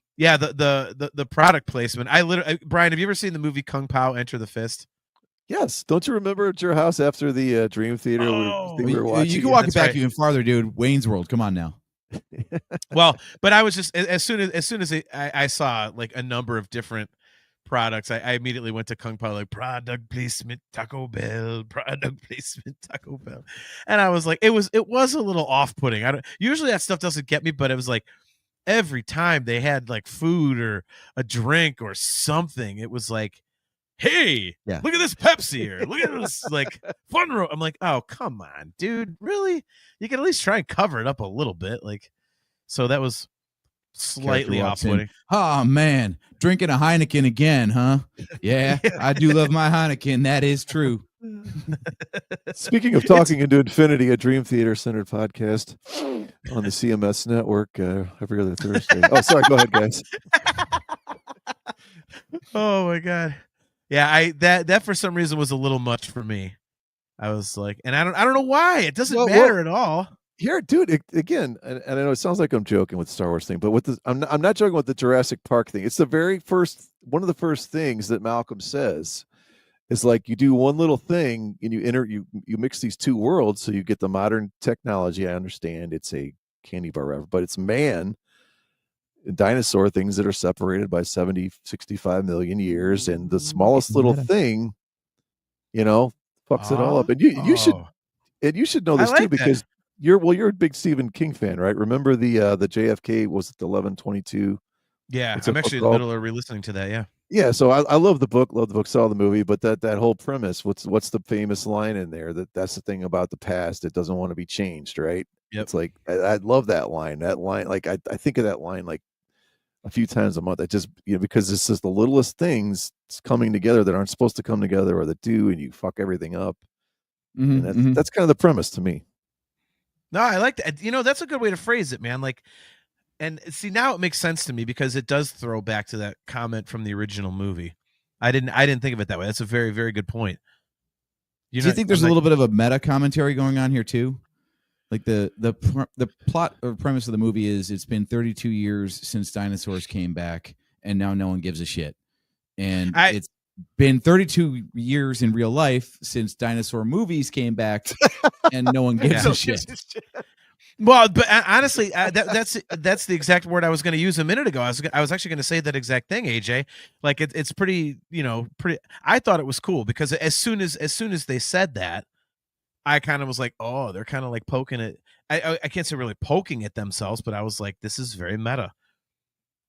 product placement. Brian, have you ever seen the movie Kung Pao Enter the Fist? Yes. Don't you remember at your house after the Dream Theater? We were watching. You can walk it back even farther, dude. Wayne's World. Come on now. Well, but I was just as soon as I saw like a number of different products, I immediately went to Kung Pao, like product placement Taco Bell, product placement Taco Bell, and I was like, it was a little off-putting. Usually that stuff doesn't get me, but it was like every time they had like food or a drink or something, it was like, hey, look at this Pepsi, or look at this like fun room. I'm like, oh, come on, dude, really? You can at least try and cover it up a little bit, like. So that was slightly off-putting. Oh man, drinking a Heineken again, huh? Yeah, I do love my Heineken. That is true. Speaking of talking into infinity, a Dream Theater centered podcast on the CMS network every other Thursday. Oh, sorry. Go ahead, guys. Oh my god. Yeah, that for some reason was a little much for me. I was like, and I don't know why. It doesn't matter at all. Here, dude, again, and I know it sounds like I'm joking with the Star Wars thing, but with this, I'm not joking with the Jurassic Park thing. It's the very first, one of the first things that Malcolm says It's like you do one little thing and you mix these two worlds, so you get the modern technology. I understand it's a candy bar, whatever, but it's man and dinosaur things that are separated by 70, 65 million years, and the smallest little thing, fucks it all up. And you should know I this too, like because that. you're a big Stephen King fan, right? Remember the JFK, was it the 11/22? Yeah, What's that I'm book actually in the called? middle of re-listening to that. Yeah. Yeah, so I love the book, saw the movie, but that whole premise, what's the famous line in there, that's the thing about the past, it doesn't want to be changed, right? Yep. It's like I love that line. Like I think of that line like a few times a month. I just, because it's just the littlest things coming together that aren't supposed to come together, or that do, and you fuck everything up. And that's kind of the premise to me. No, I like that. That's a good way to phrase it, man. Like, and see, now it makes sense to me because it does throw back to that comment from the original movie. I didn't think of it that way. That's a very, very good point. Do you think there's a little bit of a meta commentary going on here too? Like the plot or premise of the movie is it's been 32 years since dinosaurs came back, and now no one gives a shit. And it's been 32 years in real life since dinosaur movies came back, and no one gives a shit. Well, but honestly, that's the exact word I was going to use a minute ago. I was actually going to say that exact thing, AJ. Like it's pretty, pretty. I thought it was cool because as soon as they said that, I kind of was like, oh, they're kind of like poking it. I can't say really poking at themselves, but I was like, this is very meta.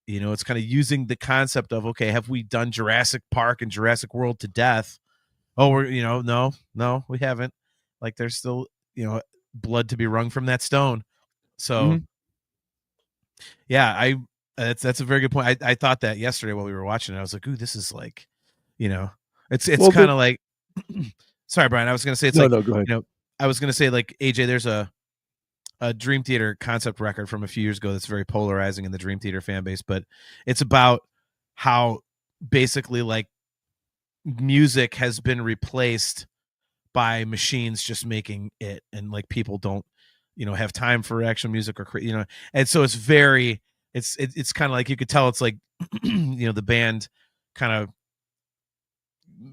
It's kind of using the concept of, okay, have we done Jurassic Park and Jurassic World to death? Oh, we're no, we haven't. Like there's still blood to be wrung from that stone. So yeah, that's a very good point. I thought that yesterday while we were watching it. I was like, ooh, this is like, it's kind of like sorry, Brian, I was gonna say it's no, go ahead. I was gonna say, like, AJ, there's a Dream Theater concept record from a few years ago that's very polarizing in the Dream Theater fan base, but it's about how basically like music has been replaced by machines just making it, and like people don't have time for actual music or and so it's very it's kind of like, you could tell it's like the band kind of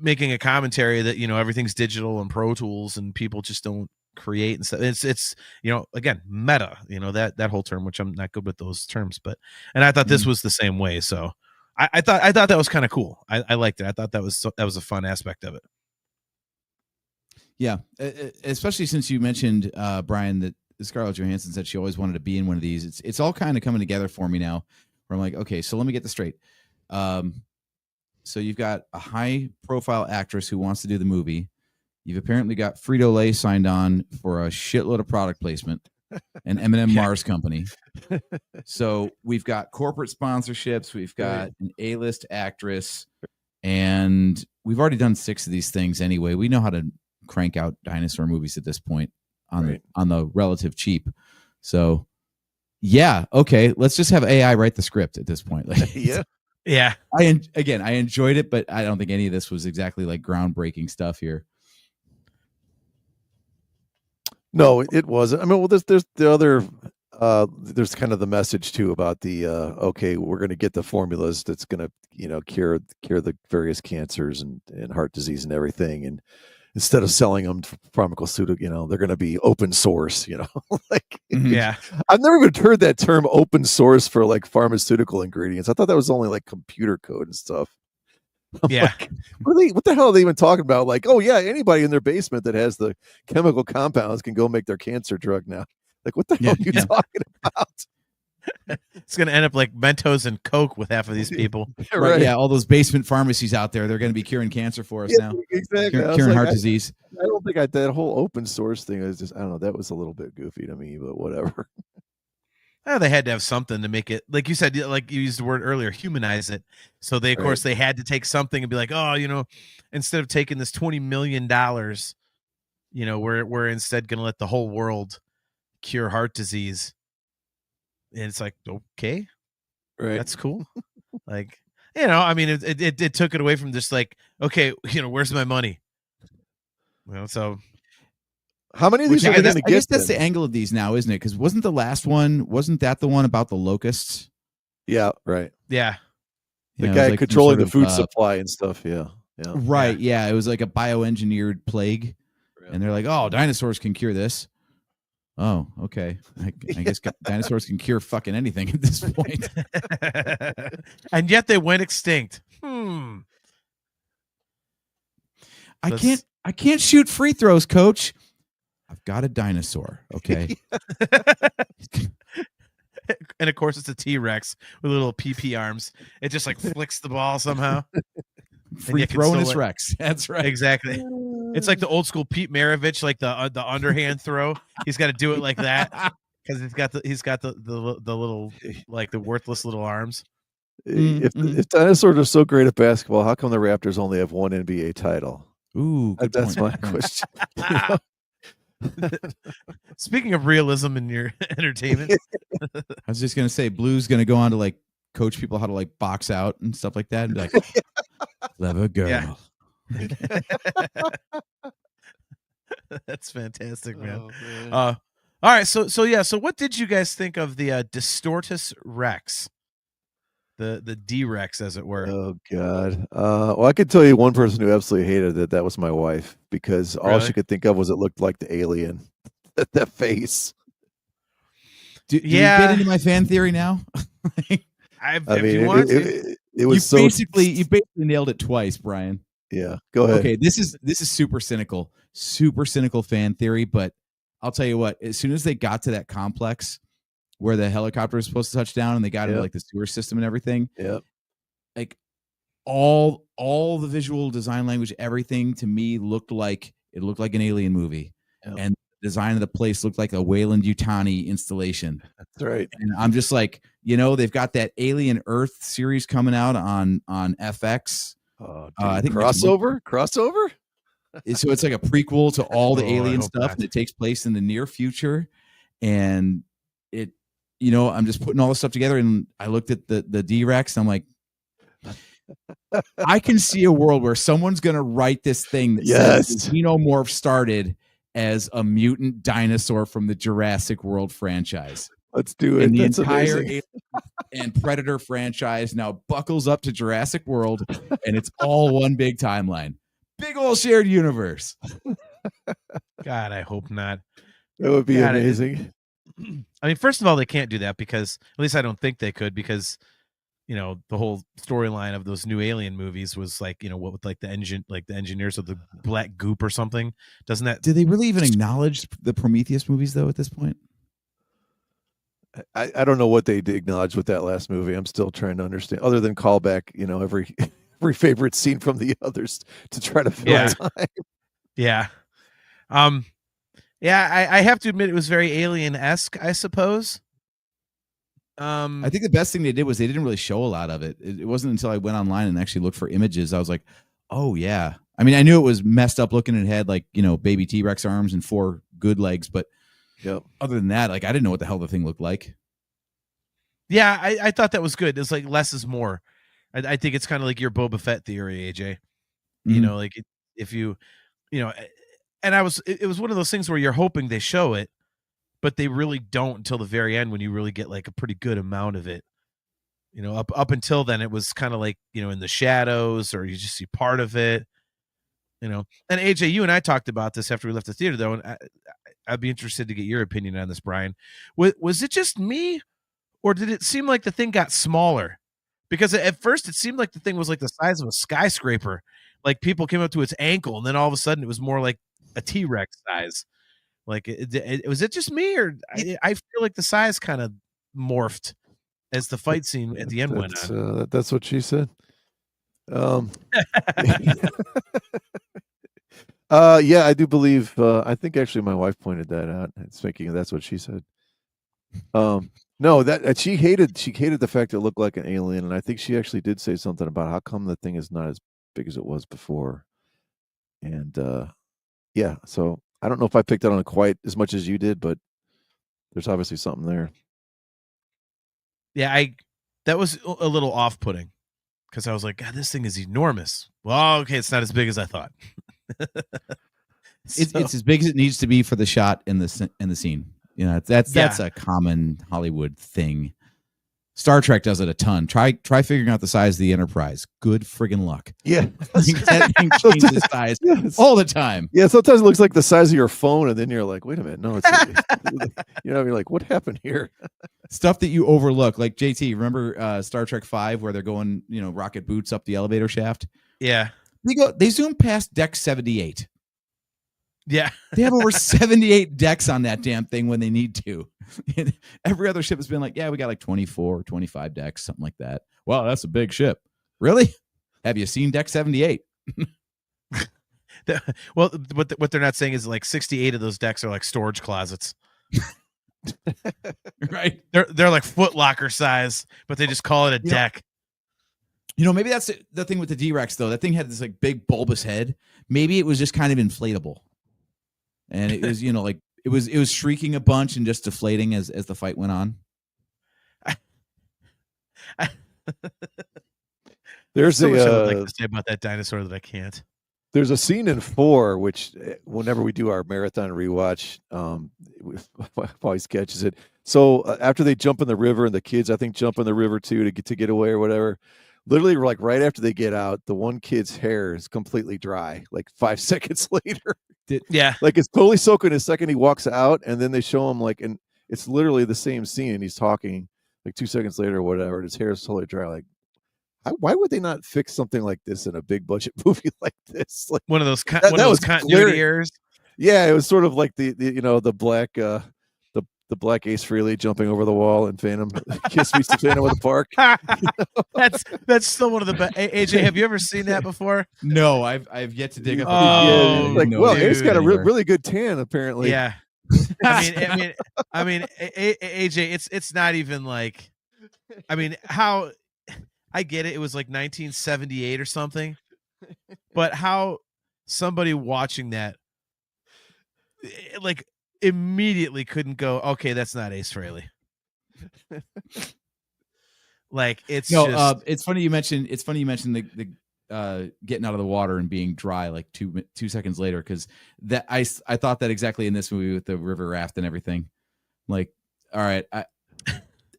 making a commentary that everything's digital and Pro Tools and people just don't create and stuff. It's again, meta, that whole term, which I'm not good with those terms, but I thought this was the same way. So I thought that was kind of cool. I liked it. I thought that was a fun aspect of it. Yeah, especially since you mentioned, Brian, that Scarlett Johansson said she always wanted to be in one of these. It's all kind of coming together for me now, where I'm like, okay, so let me get this straight. So you've got a high-profile actress who wants to do the movie. You've apparently got Frito-Lay signed on for a shitload of product placement, an M&M Mars company. So we've got corporate sponsorships. We've got an A-list actress, and we've already done 6 of these things anyway. We know how to crank out dinosaur movies at this point on the relative cheap. So yeah, okay, let's just have AI write the script at this point. Like, yeah. I enjoyed it, but I don't think any of this was exactly like groundbreaking stuff here. No, it wasn't. I mean, well, there's the other there's kind of the message too about the okay, we're going to get the formulas that's going to cure the various cancers and heart disease and everything, and instead of selling them to pharmaceutical, they're going to be open source, like, yeah. I've never even heard that term, open source, for like pharmaceutical ingredients. I thought that was only like computer code and stuff. I'm like, what the hell are they even talking about? Like, oh yeah, anybody in their basement that has the chemical compounds can go make their cancer drug now. Like, what the hell are you talking about? It's going to end up like Mentos and Coke with half of these people. Right. Yeah, all those basement pharmacies out there, they're going to be curing cancer for us now. Exactly. Curing heart disease. I don't think that whole open source thing is just, I don't know, that was a little bit goofy to me, but whatever. They had to have something to make it, like you said, like you used the word earlier, humanize it. So they, of course, they had to take something and be like, oh, instead of taking this $20 million, we're instead going to let the whole world cure heart disease. And it's like, okay, that's cool. Like, I mean, it took it away from just like, okay, where's my money? So how many of these are they going to get? I guess that's the angle of these now, isn't it? Because wasn't that the one about the locusts? Yeah, right. Yeah. The guy controlling the food supply and stuff. Yeah. Yeah. Right. Yeah. It was like a bioengineered plague. And they're like, oh, dinosaurs can cure this. Oh, okay. I guess dinosaurs can cure fucking anything at this point. And yet they went extinct. I can't shoot free throws, coach. I've got a dinosaur. Okay. And of course it's a T-Rex with little PP arms. It just like flicks the ball somehow. Free throwing his Rex. That's right. Exactly. It's like the old school Pete Maravich, like the underhand throw. He's got to do it like that because he's got the little, like the worthless little arms. If dinosaurs are so great at basketball, how come the Raptors only have one NBA title? Ooh, that's my question. Speaking of realism in your entertainment, I was just gonna say, Blue's gonna go on to like coach people how to like box out and stuff like that, and be like, clever girl. Yeah. That's fantastic, man. Oh, man. All right, so what did you guys think of the Distortus Rex, the D-Rex, as it were? Oh God. Well, I could tell you one person who absolutely hated it. That was my wife, because all she could think of was it looked like the alien. That face. Do you get into my fan theory now? I mean, it was you basically nailed it twice, Brian. Yeah, go ahead. Okay, this is super cynical fan theory, but I'll tell you what, as soon as they got to that complex where the helicopter was supposed to touch down and they got into like the sewer system and everything, like all the visual design language, everything to me looked like an alien movie. And the design of the place looked like a Weyland-Yutani installation. That's right. And I'm just like, they've got that Alien Earth series coming out on FX. I think crossover. So it's like a prequel to all the alien stuff, and it takes place in the near future. And it, I'm just putting all this stuff together, and I looked at the D-Rex, and I'm like, I can see a world where someone's going to write this thing that says the xenomorph started as a mutant dinosaur from the Jurassic World franchise. Let's do it. And the That's entire amazing. and Predator franchise now buckles up to Jurassic World, and it's all one big timeline. Big old shared universe. God, I hope not. That would be amazing. I mean, first of all, they can't do that because, at least I don't think they could, because the whole storyline of those new Alien movies was like, what with like the engineers of the black goop or something. Doesn't that? Do they really even acknowledge the Prometheus movies though at this point? I don't know what they acknowledged with that last movie. I'm still trying to understand, other than call back, every favorite scene from the others to try to fill time. Yeah. I have to admit it was very Alien-esque, I suppose. I think the best thing they did was they didn't really show a lot of it. It wasn't until I went online and actually looked for images, I was like, oh yeah. I mean, I knew it was messed up looking and it had like, baby T-Rex arms and 4 good legs, but other than that, like I didn't know what the hell the thing looked like. Yeah, I thought that was good. It's like less is more. I think it's kind of like your Boba Fett theory, AJ. Like if you, and it was one of those things where you're hoping they show it, but they really don't until the very end when you really get like a pretty good amount of it. Up until then, it was kind of like, in the shadows, or you just see part of it, And AJ, you and I talked about this after we left the theater, though, and I'd be interested to get your opinion on this, Brian. Was it just me, or did it seem like the thing got smaller? Because at first it seemed like the thing was like the size of a skyscraper. Like people came up to its ankle, and then all of a sudden it was more like a T-Rex size. Like, was it just me, or I feel like the size kind of morphed as the fight scene at the end went on. That's what she said. Yeah, I do believe. I think actually my wife pointed that out. It's thinking that's what she said. No, that she hated the fact it looked like an alien, and I think she actually did say something about how come the thing is not as big as it was before. And yeah, so I don't know if I picked up on it quite as much as you did, but there's obviously something there. Yeah, that was a little off-putting because I was like, God, this thing is enormous. Well, okay, it's not as big as I thought. It's as big as it needs to be for the shot in the scene. That's a common Hollywood thing. Star Trek does it a ton. Try figuring out the size of the Enterprise. Good friggin' luck. Yeah. That thing changes size all the time. Yeah, sometimes it looks like the size of your phone, and then you're like, wait a minute, no, it's you're like, what happened here? Stuff that you overlook, like JT. Remember Star Trek 5 where they're going, rocket boots up the elevator shaft? Yeah. They zoom past deck 78. Yeah. They have over 78 decks on that damn thing when they need to. Every other ship has been like, yeah, we got like 24, 25 decks, something like that. Wow, that's a big ship. Really? Have you seen deck 78? Well, what they're not saying is like 68 of those decks are like storage closets. Right. They're like Foot Locker size, but they just call it a deck. Maybe that's the thing with the D-Rex though. That thing had this like big bulbous head. Maybe it was just kind of inflatable. And it was, like it was shrieking a bunch and just deflating as the fight went on. There's so much I would like to say about that dinosaur that I can't. There's a scene in 4, which whenever we do our marathon rewatch, always catches it. So after they jump in the river, and the kids, I think, jump in the river too to get away or whatever. Literally, like right after they get out, the one kid's hair is completely dry. Like 5 seconds later, like it's totally soaking. A second he walks out, and then they show him like, and it's literally the same scene. And he's talking like 2 seconds later or whatever, and his hair is totally dry. Like, why would they not fix something like this in a big budget movie like this? Like one of those continuity errors. Yeah, it was sort of like the black Ace Frehley jumping over the wall in Phantom Kiss Meets the Phantom of the Park. That's still one of the best. AJ, have you ever seen that before? No, I've yet to dig up. Ace got a really good tan apparently. Yeah, I mean, AJ, it's not even like, how. I get it. It was like 1978 or something, but how somebody watching that like immediately couldn't go, okay, that's not Ace Frehley. Like it's funny you mentioned the getting out of the water and being dry like 2 seconds later, because that I thought that exactly in this movie with the river raft and everything. Like, all right,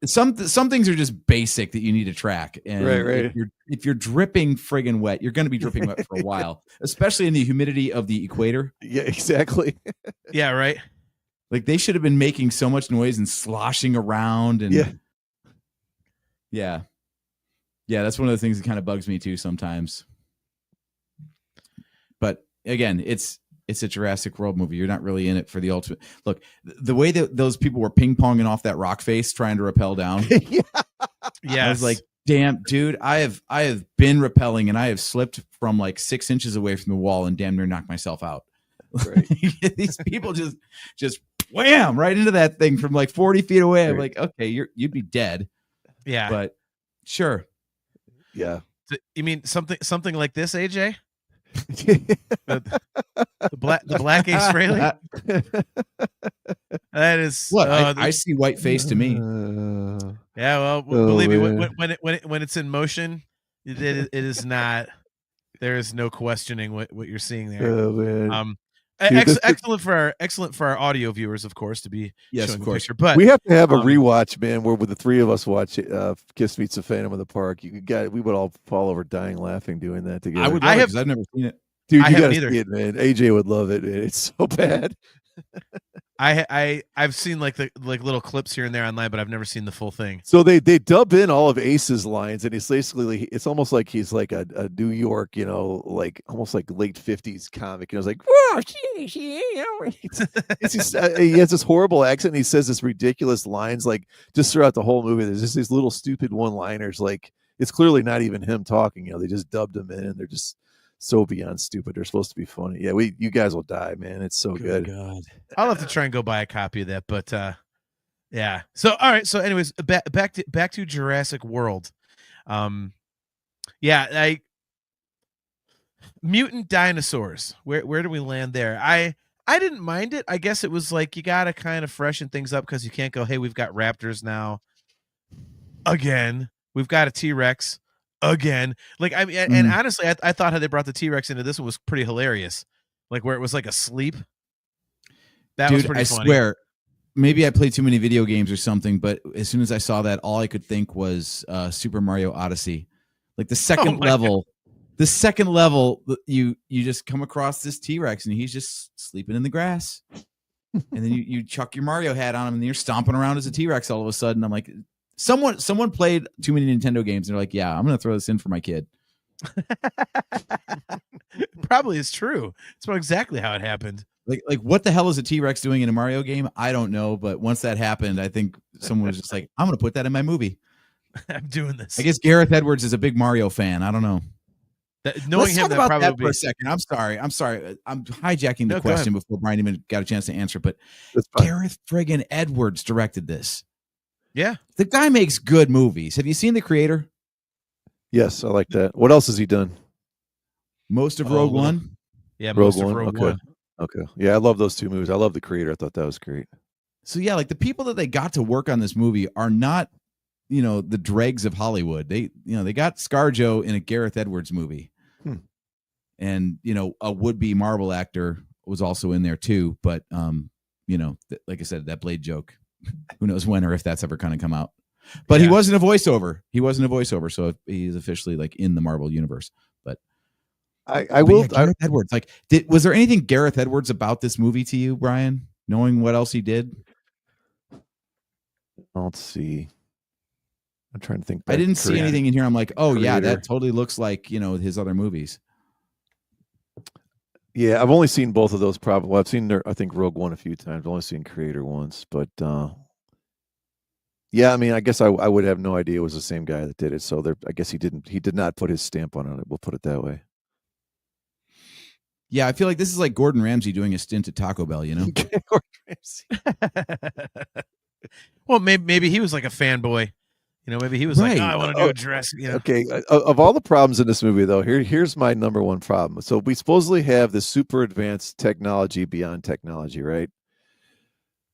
some things are just basic that you need to track, and right. if you're dripping friggin' wet, you're going to be dripping wet for a while, especially in the humidity of the equator. Yeah, exactly. Yeah, right. Like they should have been making so much noise and sloshing around, and yeah. That's one of the things that kind of bugs me too sometimes. But again, it's a Jurassic World movie. You're not really in it for the ultimate. Look, the way that those people were ping-ponging off that rock face trying to rappel down. Yeah. I was like, damn, dude, I have been rappelling, and I have slipped from like 6 inches away from the wall and damn near knocked myself out. Right. These people just wham right into that thing from like 40 feet away. I'm like, okay, you'd be dead. Yeah. But sure. Yeah. You mean something like this, AJ? the black Ace Frehley. That is what I see white face to me. Yeah, well, believe me, when it's in motion, it is not. There is no questioning what you're seeing there. Oh, man. Excellent for our audio viewers, of course, to be showing the picture. But we have to have a rewatch, man, where with the three of us watch Kiss Meets the Phantom of the Park. We would all fall over dying laughing doing that together. I would love it because I've never seen it. Dude, you gotta see it, man. AJ would love it, man. It's so bad. I've seen like little clips here and there online, but I've never seen the full thing. So they dub in all of Ace's lines, and it's basically it's almost like he's like a New York, like almost like late 50s comic. And I was like, whoa, it's just, he has this horrible accent. And he says this ridiculous lines like just throughout the whole movie. There's just these little stupid one-liners. Like it's clearly not even him talking. They just dubbed him in, and they're just so beyond stupid. They're supposed to be funny. Yeah, you guys will die, man. It's so good. God. I'll have to try and go buy a copy of that, but yeah. So all right. So anyways, back to Jurassic World. Mutant dinosaurs. Where do we land there? I didn't mind it. I guess it was like you gotta kind of freshen things up because you can't go, hey, we've got raptors now. Again, we've got a T-Rex. Again, like I mean, and honestly, I thought how they brought the T-Rex into this one was pretty hilarious. Like where it was like asleep. That was pretty funny. maybe I played too many video games or something, but as soon as I saw that, all I could think was Super Mario Odyssey. Like the second level, you just come across this T-Rex and he's just sleeping in the grass. And then you chuck your Mario hat on him and you're stomping around as a T-Rex all of a sudden. I'm like, someone played too many Nintendo games and they're like, yeah, I'm going to throw this in for my kid. Probably is true. It's not exactly how it happened. Like what the hell is a T-Rex doing in a Mario game? I don't know. But once that happened, I think someone was just like, I'm going to put that in my movie. I'm doing this. I guess Gareth Edwards is a big Mario fan. I don't know. Knowing Let's him, talk about probably that for a second. I'm sorry. I'm hijacking the question before Brian even got a chance to answer. But Gareth friggin' Edwards directed this. Yeah, the guy makes good movies. Have you seen The Creator? Yes, I like that. What else has he done? Most of Rogue One. Yeah, most of Rogue One. Okay. Yeah, I love those two movies. I love The Creator. I thought that was great. So yeah, like the people that they got to work on this movie are not, the dregs of Hollywood. They got ScarJo in a Gareth Edwards movie. And, a would-be Marvel actor was also in there too. But, like I said, that Blade joke, who knows when or if that's ever going to come out. But he wasn't a voiceover. So he's officially like in the Marvel universe. But Gareth Edwards, like, was there anything Gareth Edwards about this movie to you, Brian? Knowing what else he did? Let's see. I'm trying to think. I didn't see anything in here. I'm like, oh yeah, that totally looks like, his other movies. Yeah, I've only seen both of those probably. Well, I've seen, I think, Rogue One a few times. I've only seen Creator once. But, yeah, I mean, I guess I would have no idea it was the same guy that did it. So I guess he did not put his stamp on it. We'll put it that way. Yeah, I feel like this is like Gordon Ramsay doing a stint at Taco Bell, Gordon Ramsay. Well, maybe he was like a fanboy. Maybe he was like, I want to do a dress. Okay. Of all the problems in this movie, though, here's my number one problem. So we supposedly have this super advanced technology beyond technology, right?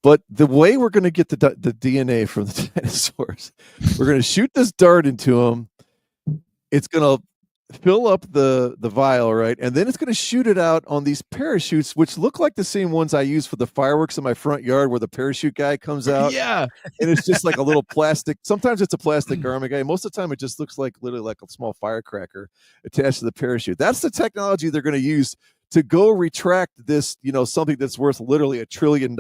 But the way we're going to get the DNA from the dinosaurs, we're going to shoot this dart into them. It's going to fill up the vial, right? And then it's going to shoot it out on these parachutes, which look like the same ones I use for the fireworks in my front yard where the parachute guy comes out. Yeah. And it's just like a little plastic. Sometimes it's a plastic garment guy. Most of the time, it just looks like literally like a small firecracker attached to the parachute. That's the technology they're going to use to go retract this, something that's worth literally $1 trillion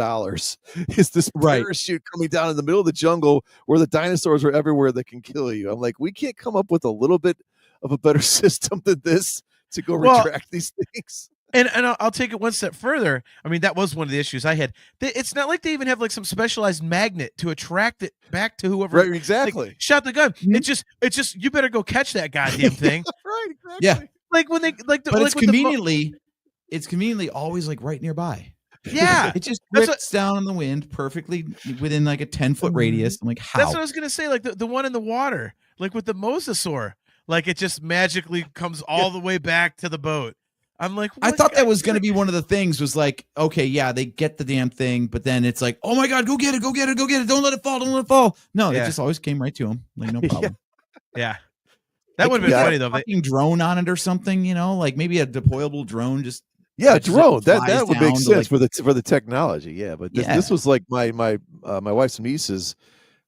is this parachute coming down in the middle of the jungle where the dinosaurs are everywhere that can kill you. I'm like, we can't come up with a little bit of a better system than this to go retract these things. And I'll take it one step further. I mean, that was one of the issues I had. It's not like they even have like some specialized magnet to attract it back to whoever shot the gun. Mm-hmm. It's just you better go catch that goddamn thing. Right, exactly. Yeah. Like when they like the, but like it's conveniently always like right nearby. Yeah. It just drifts down in the wind perfectly within like a 10-foot radius. I'm like, how? That's what I was gonna say. Like the one in the water, like with the mosasaur. Like it just magically comes all the way back to the boat. I'm like, I thought that was going to be one of the things was like, okay, yeah, they get the damn thing, but then it's like, oh my God, go get it. Don't let it fall. No, it just always came right to him. Like, no problem. Yeah. That would have been funny though. Fucking drone on it or something, like maybe a deployable drone just. Yeah, drone. That would make sense for the technology. Yeah, but this was like my wife's nieces.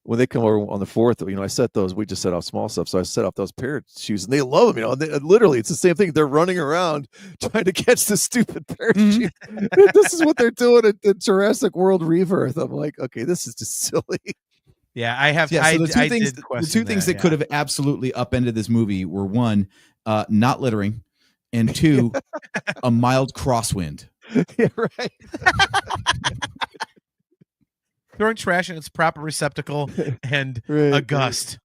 When they come over on the 4th, I set those. We just set off small stuff, so I set off those parachutes, and they love them. Literally, it's the same thing. They're running around trying to catch this stupid parachute. This is what they're doing at Jurassic World Rebirth. I'm like, okay, this is just silly. Yeah, I have. Yeah, so the two things that could have absolutely upended this movie were one, not littering, and two, a mild crosswind. Yeah, right. Throwing trash in its proper receptacle and a gust,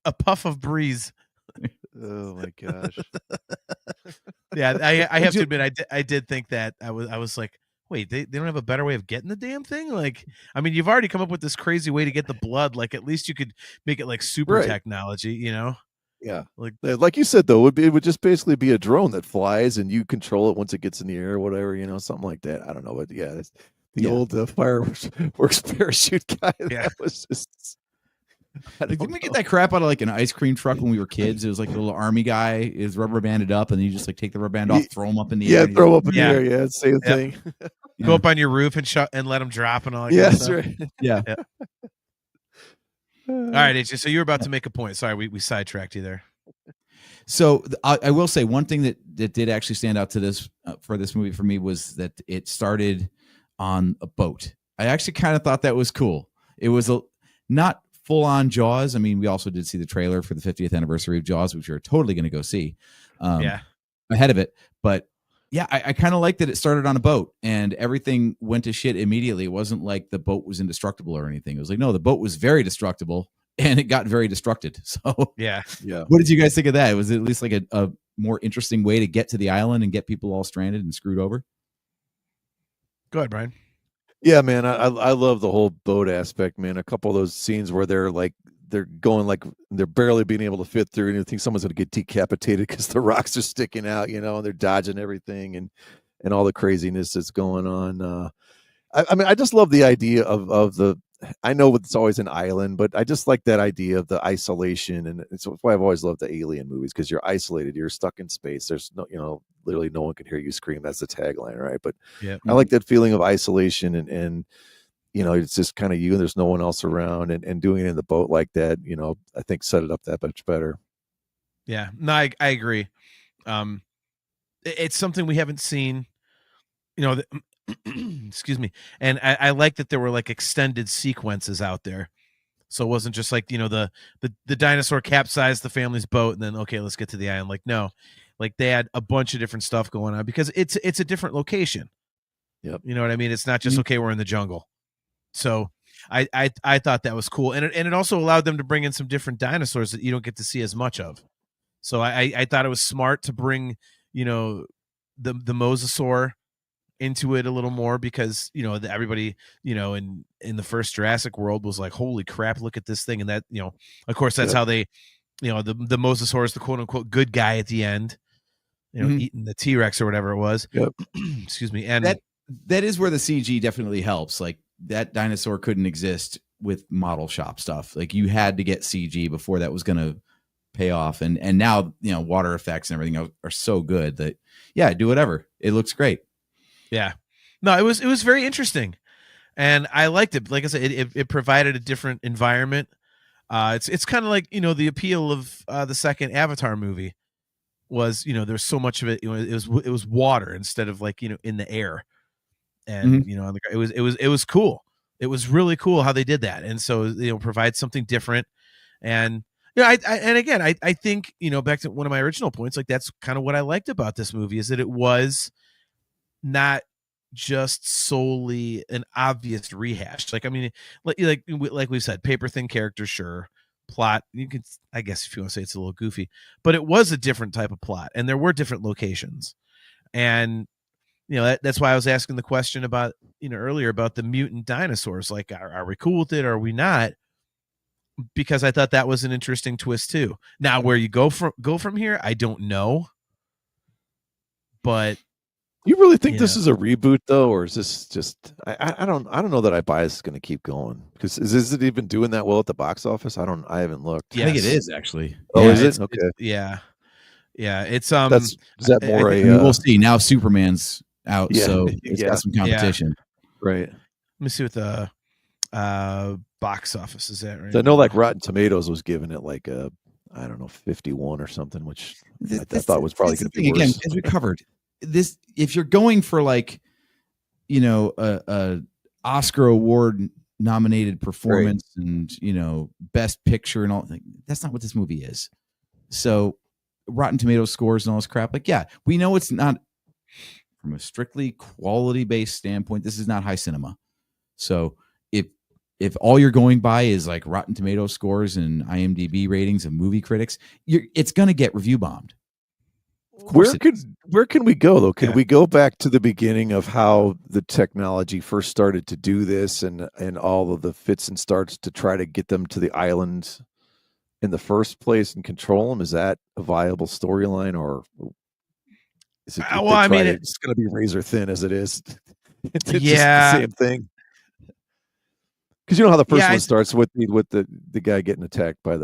a puff of breeze. Oh my gosh! Yeah, I have to admit, I did think that I was like, wait, they don't have a better way of getting the damn thing? Like, I mean, you've already come up with this crazy way to get the blood. Like, at least you could make it like super technology, Yeah, like you said though, it would just basically be a drone that flies and you control it once it gets in the air or whatever, something like that. I don't know, but yeah. The old fireworks parachute guy. Yeah. That was just. Didn't we get that crap out of like an ice cream truck when we were kids? It was like a little army guy is rubber banded up, and you just like take the rubber band off, throw him up in the air. Yeah, throw up in the air. Yeah, same thing. Go up on your roof and let them drop and all that. Yeah, kind of that's stuff. right. Yeah. All right, AJ. So you were about to make a point. Sorry, we sidetracked you there. So I will say one thing that did actually stand out to this for this movie for me was that it started on a boat. I actually kind of thought that was cool. It was not full on Jaws. I mean, we also did see the trailer for the 50th anniversary of Jaws, which we're totally going to go see ahead of it. But yeah, I kind of liked that it started on a boat and everything went to shit immediately. It wasn't like the boat was indestructible or anything. It was like, no, the boat was very destructible and it got very destructed. So yeah. What did you guys think of that? Was it at least like a more interesting way to get to the island and get people all stranded and screwed over? Go ahead, Brian. Yeah, man, I love the whole boat aspect, man. A couple of those scenes where they're going like they're barely being able to fit through, and you think someone's gonna get decapitated because the rocks are sticking out, and they're dodging everything and all the craziness that's going on. I mean, I just love the idea of the. I know it's always an island, but I just like that idea of the isolation, and it's why I've always loved the alien movies, because you're isolated, you're stuck in space. There's no, literally no one can hear you scream. That's the tagline, right? But yeah, I like that feeling of isolation, and it's just kind of you, and there's no one else around, and doing it in the boat like that, I think set it up that much better. Yeah, no, I agree. It's something we haven't seen, excuse me. And I like that there were like extended sequences out there. So it wasn't just like, the dinosaur capsized the family's boat and then, okay, let's get to the island. Like, no, like they had a bunch of different stuff going on because it's a different location. Yep. You know what I mean? It's not just, okay, we're in the jungle. So I thought that was cool. And it also allowed them to bring in some different dinosaurs that you don't get to see as much of. So I thought it was smart to bring, the mosasaur into it a little more, because everybody in the first Jurassic World was like, holy crap, look at this thing. And that, of course, that's how they, the mosasaur is the quote unquote good guy at the end, eating the T-Rex or whatever it was. Yep. Excuse me. And that is where the CG definitely helps. Like that dinosaur couldn't exist with model shop stuff. Like you had to get CG before that was going to pay off. And now, water effects and everything are so good that, yeah, do whatever. It looks great. Yeah, no, it was very interesting, and I liked it. Like I said, it provided a different environment. It's kind of like the appeal of the second Avatar movie was there's so much of it. It was water instead of like in the air, and on the it was cool. It was really cool how they did that, and so provide something different. And I think back to one of my original points, like that's kind of what I liked about this movie, is that it was not just solely an obvious rehash. Like, I mean, like we said, paper thin characters, sure. Plot, you could, I guess, if you want to say it's a little goofy, but it was a different type of plot, and there were different locations, and that's why I was asking the question about earlier about the mutant dinosaurs. Like, are we cool with it? Or are we not? Because I thought that was an interesting twist too. Now, where you go from here, I don't know, but. You really think this is a reboot, though, or is this just? I don't know that I buy this is going to keep going, because is it even doing that well at the box office? I haven't looked. Yes. I think it is actually. Oh, is it? Okay. Yeah. It's is that more we'll see. Now Superman's out, so it's got some competition. Right. Let me see what the box office is at. Right. So I know, like Rotten Tomatoes was giving it like a 51 or something, which I thought was probably going to be worse. Again, as we covered. This, if you're going for like a Oscar award nominated performance, right, and best picture and all, that's not what this movie is. So Rotten Tomatoes scores and all this crap, like, yeah, we know it's not, from a strictly quality based standpoint, this is not high cinema. So if all you're going by is like Rotten Tomatoes scores and IMDb ratings of movie critics, it's going to get review bombed. Where can we go, though? Can we go back to the beginning of how the technology first started to do this, and all of the fits and starts to try to get them to the island in the first place and control them? Is that a viable storyline, or is it? It's going to be razor thin as it is. It's just the same thing. Because you know how the first one starts with the guy getting attacked by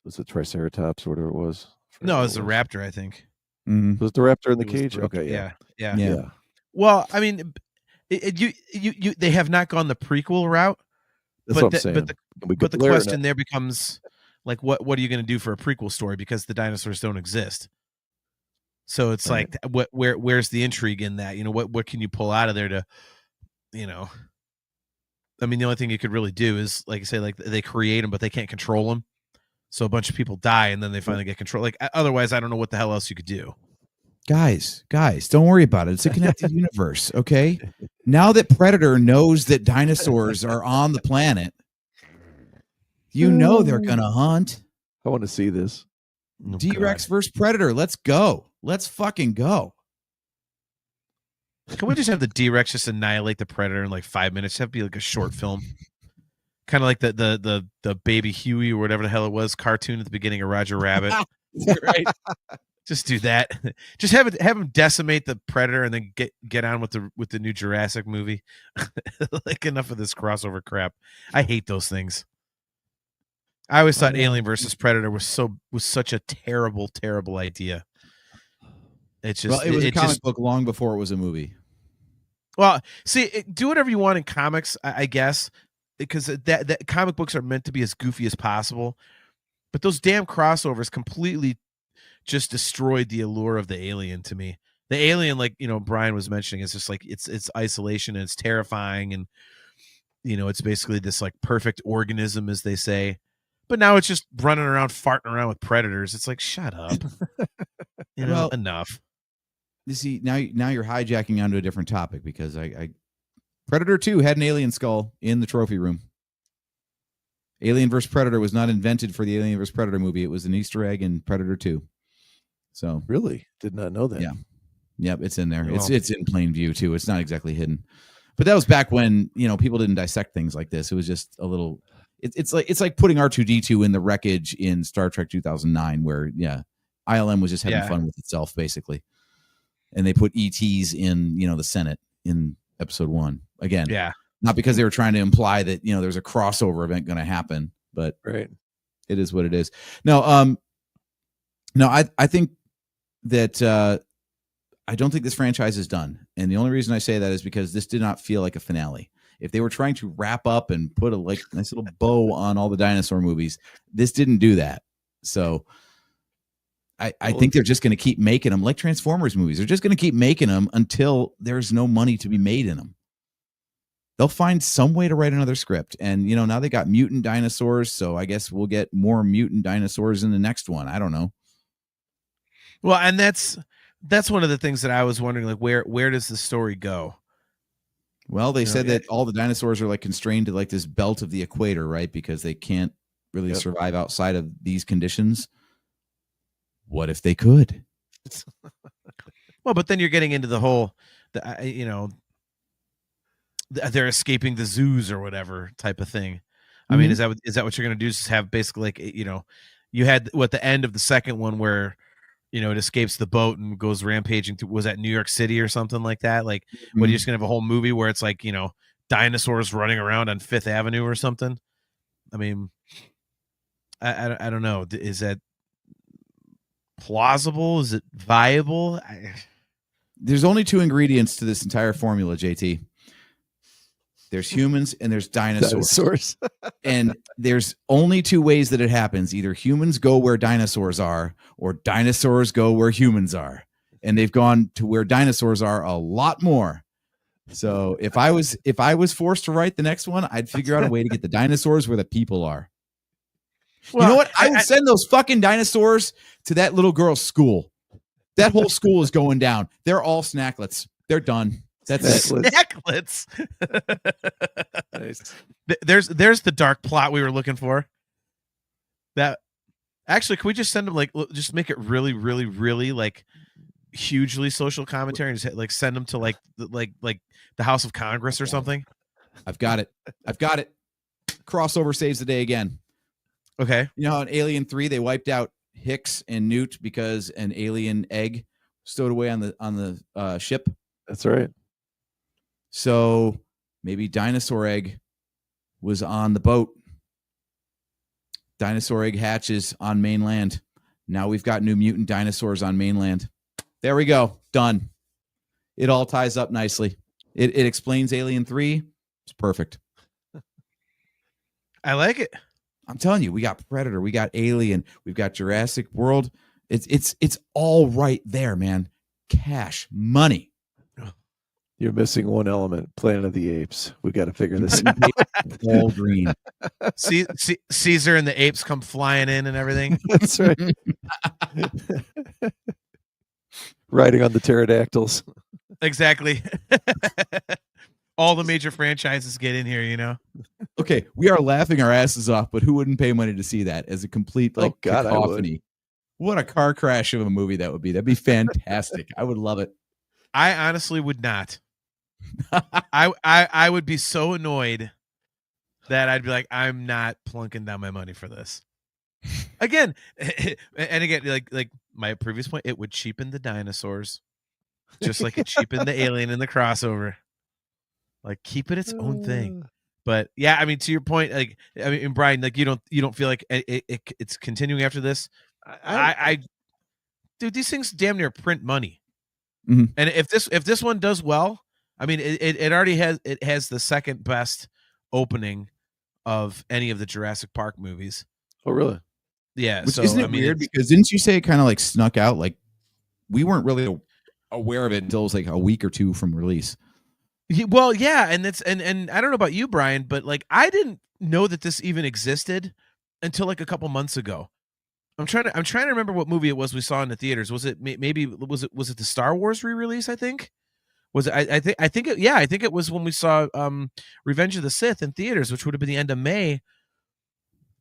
was it Triceratops or whatever it was? No, it was the raptor, I think. Was the raptor in the cage? Okay, yeah. Well, I mean, They have not gone the prequel route. That's what I'm saying. But the question there becomes, like, what are you going to do for a prequel story, because the dinosaurs don't exist? So it's Right. like, where's the intrigue in that? You know, what can you pull out of there to, you know? I mean, the only thing you could really do is, like I say, like, they create them, but they can't control them. So a bunch of people die, and then they finally get control. Like, otherwise, I don't know what the hell else you could do. Guys, don't worry about it. It's a connected universe, okay? Now that Predator knows that dinosaurs are on the planet, you know they're gonna hunt. I want to see this. Oh, T-Rex versus Predator. Let's go. Let's fucking go. Can we just have the D-Rex just annihilate the Predator in like 5 minutes? Have it be like a short film, kind of like the Baby Huey or whatever the hell it was cartoon at the beginning of Roger Rabbit. Right? Just do that. Just have him decimate the Predator and then get on with the new Jurassic movie. Like, enough of this crossover crap. I hate those things. I always thought Alien versus Predator was such a terrible idea. It's just, well, it was a comic book long before it was a movie. Well, see, do whatever you want in comics, I guess, because that comic books are meant to be as goofy as possible. But those damn crossovers completely just destroyed the allure of the Alien to me. The Alien, like, you know, Brian was mentioning, is just like, it's isolation and it's terrifying, and, you know, it's basically this like perfect organism, as they say. But now it's just running around, farting around with predators. It's like, shut up. You know, enough. You see, now you're hijacking onto a different topic, because I Predator 2 had an alien skull in the trophy room. Alien vs. Predator was not invented for the Alien vs. Predator movie. It was an Easter egg in Predator 2. So really did not know that. Yeah. Yep, it's in there. Well, it's in plain view too. It's not exactly hidden. But that was back when, you know, people didn't dissect things like this. It was just a little it's like putting R2-D2 in the wreckage in Star Trek 2009, where ILM was just having fun with itself, basically. And they put ETs in, you know, the Senate in episode 1. Again. Yeah. Not because they were trying to imply that, you know, there's a crossover event going to happen, but right. It is what it is. No, I think that I don't think this franchise is done. And the only reason I say that is because this did not feel like a finale. If they were trying to wrap up and put a nice little bow on all the dinosaur movies, this didn't do that. So I think they're just going to keep making them like Transformers movies. They're just going to keep making them until there's no money to be made in them. They'll find some way to write another script. And, you know, now they got mutant dinosaurs, so I guess we'll get more mutant dinosaurs in the next one. I don't know. Well, and that's one of the things that I was wondering, like, where does the story go? Well, they said that all the dinosaurs are like constrained to like this belt of the equator, right? Because they can't really survive outside of these conditions. What if they could? Well, but then you're getting into the whole, you know, they're escaping the zoos or whatever type of thing. I mean, is that what you're going to do? Is have basically, like, you know, you had the end of the second one where, you know, it escapes the boat and goes rampaging to, was that New York City or something like that? Like, what, are you just going to have a whole movie where it's like, you know, dinosaurs running around on Fifth Avenue or something? I mean, I don't know. Is that plausible? Is it viable? There's only 2 ingredients to this entire formula, JT. There's humans and there's dinosaurs. And there's only 2 ways that it happens. Either humans go where dinosaurs are, or dinosaurs go where humans are. And they've gone to where dinosaurs are a lot more. So if I was forced to write the next one, I'd figure out a way to get the dinosaurs where the people are. Well, you know what? I would send those fucking dinosaurs to that little girl's school. That whole school is going down. They're all snacklets. They're done. That's snacklets. Nice. There's the dark plot we were looking for. That actually, can we just send them, like, just make it really, really, really like hugely social commentary, and just like send them to like the House of Congress or something? I've got it. Crossover saves the day again. Okay. You know how in Alien 3 they wiped out Hicks and Newt because an alien egg stowed away on the ship? That's right. So maybe dinosaur egg was on the boat. Dinosaur egg hatches on mainland. Now we've got new mutant dinosaurs on mainland. There we go. Done. It all ties up nicely. It explains Alien 3. It's perfect. I like it. I'm telling you, we got Predator, we got Alien, we've got Jurassic World. It's all right there, man. Cash, money. You're missing one element, Planet of the Apes. We got to figure this out. All green. Caesar and the apes come flying in and everything. That's right. Riding on the pterodactyls. Exactly. All the major franchises get in here, you know. Okay, we are laughing our asses off, but who wouldn't pay money to see that as a complete Oh, God, I would. cacophony? What a car crash of a movie that would be. That'd be fantastic. I would love it. I honestly would not. I would be so annoyed that I'd be like, I'm not plunking down my money for this. Again, and again, like my previous point, it would cheapen the dinosaurs, just like it cheapened the Alien in the crossover. Like, keep it its own thing. But yeah, I mean, to your point, like, I mean, Brian, like, you don't feel like it's continuing after this. Dude, these things damn near print money. Mm-hmm. And if this one does well, I mean, it already has the second best opening of any of the Jurassic Park movies. Oh, really? Yeah. Which, so isn't it I mean, weird? Because didn't you say it kind of like snuck out? Like, we weren't really aware of it until it was like a week or two from release. Well, yeah, and that's and I don't know about you, Brian, but like I didn't know that this even existed until like a couple months ago. I'm trying to remember what movie it was we saw in the theaters. Was it maybe was it the Star Wars re-release? I think was it. I think it was when we saw Revenge of the Sith in theaters, which would have been the end of May.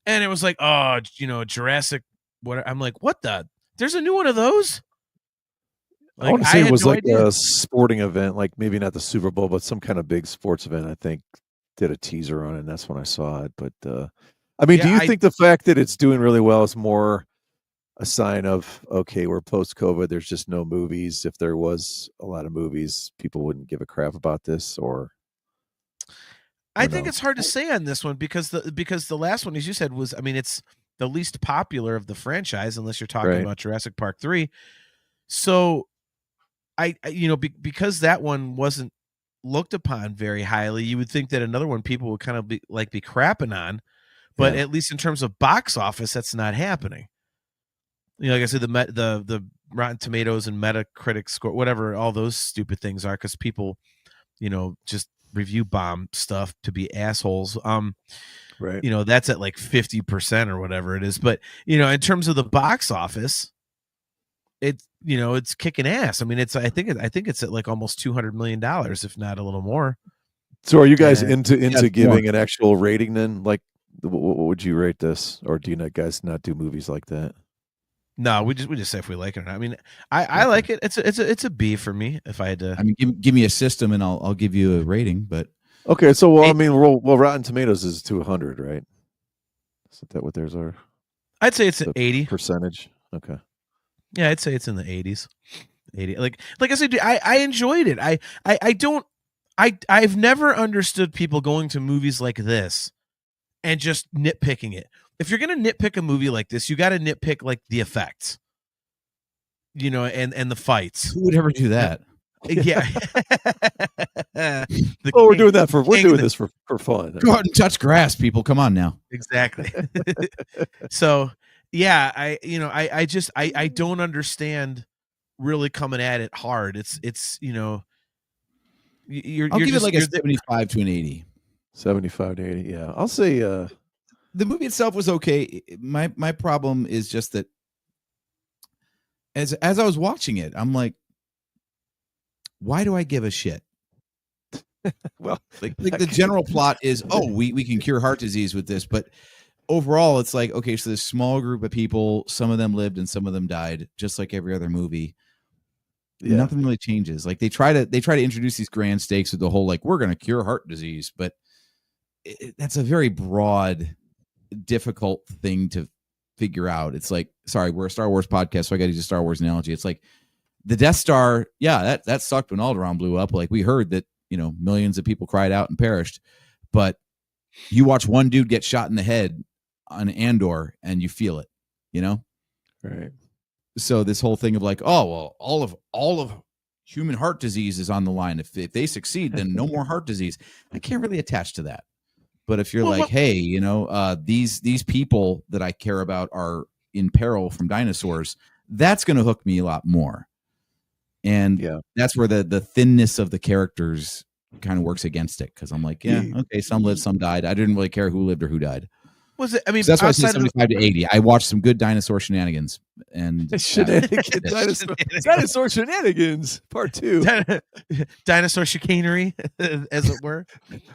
And it was like, oh, Jurassic. What? I'm like, what the? There's a new one of those. Like, I want to say it was no like idea. a sporting event, like maybe not the Super Bowl, but some kind of big sports event. I think did a teaser on it, and that's when I saw it. But I mean, do you think the fact that it's doing really well is more a sign of, okay, we're post-COVID, there's just no movies? If there was a lot of movies, people wouldn't give a crap about this, or I think it's hard to say on this one because the last one, as you said, was, I mean, it's the least popular of the franchise, unless you're talking about Jurassic Park 3. So because that one wasn't looked upon very highly, you would think that another one people would kind of be crapping on, but at least in terms of box office, that's not happening. Like I said, the Rotten Tomatoes and Metacritic score, whatever all those stupid things are, because people, just review bomb stuff to be assholes. Right. That's at like 50% or whatever it is. But in terms of the box office, it's kicking ass. I mean, I think it's at like almost $200 million, if not a little more. So are you guys into giving an actual rating then? Like, what would you rate this? Or do you guys not do movies like that? No, we just say if we like it or not. I mean, I like it. It's a B for me if I had to. I mean, give me a system and I'll give you a rating. But okay, so I mean, Rotten Tomatoes is to 100, right? Isn't that what theirs are? I'd say it's an 80 percentage. Okay. Yeah, I'd say it's in the 80s. 80. Like I said, I enjoyed it. I've never understood people going to movies like this and just nitpicking it. If you're going to nitpick a movie like this, you got to nitpick like the effects, and the fights. Who would ever do that? Yeah. We're doing this for fun. Go out and touch grass, people. Come on now. Exactly. So, yeah, I don't understand really coming at it hard. It's I'll give it like a 75 to an 80. 75 to 80. Yeah. I'll say the movie itself was okay. My problem is just that as I was watching it, I'm like, why do I give a shit? Well, like the general plot is, we can cure heart disease with this, but overall it's like, okay, so this small group of people, some of them lived and some of them died, just like every other movie. Yeah. Nothing really changes. Like they try to introduce these grand stakes with the whole, like, we're going to cure heart disease, but that's a very broad, difficult thing to figure out. It's like, sorry, we're a Star Wars podcast, so I got to use a Star Wars analogy. It's like the Death Star. Yeah, that sucked when Alderaan blew up. Like, we heard that, millions of people cried out and perished, but you watch one dude get shot in the head on Andor and you feel it, Right. So this whole thing of like, oh, well, all of human heart disease is on the line. If they succeed, then no more heart disease. I can't really attach to that. But if you're hey, these people that I care about are in peril from dinosaurs, that's going to hook me a lot more. And that's where the thinness of the characters kind of works against it, because I'm like, okay, some lived, some died. I didn't really care who lived or who died. Was it? I mean, so that's why I said 75 to 80. I watched some good dinosaur shenanigans and dinosaur shenanigans part 2. Dinosaur chicanery, as it were.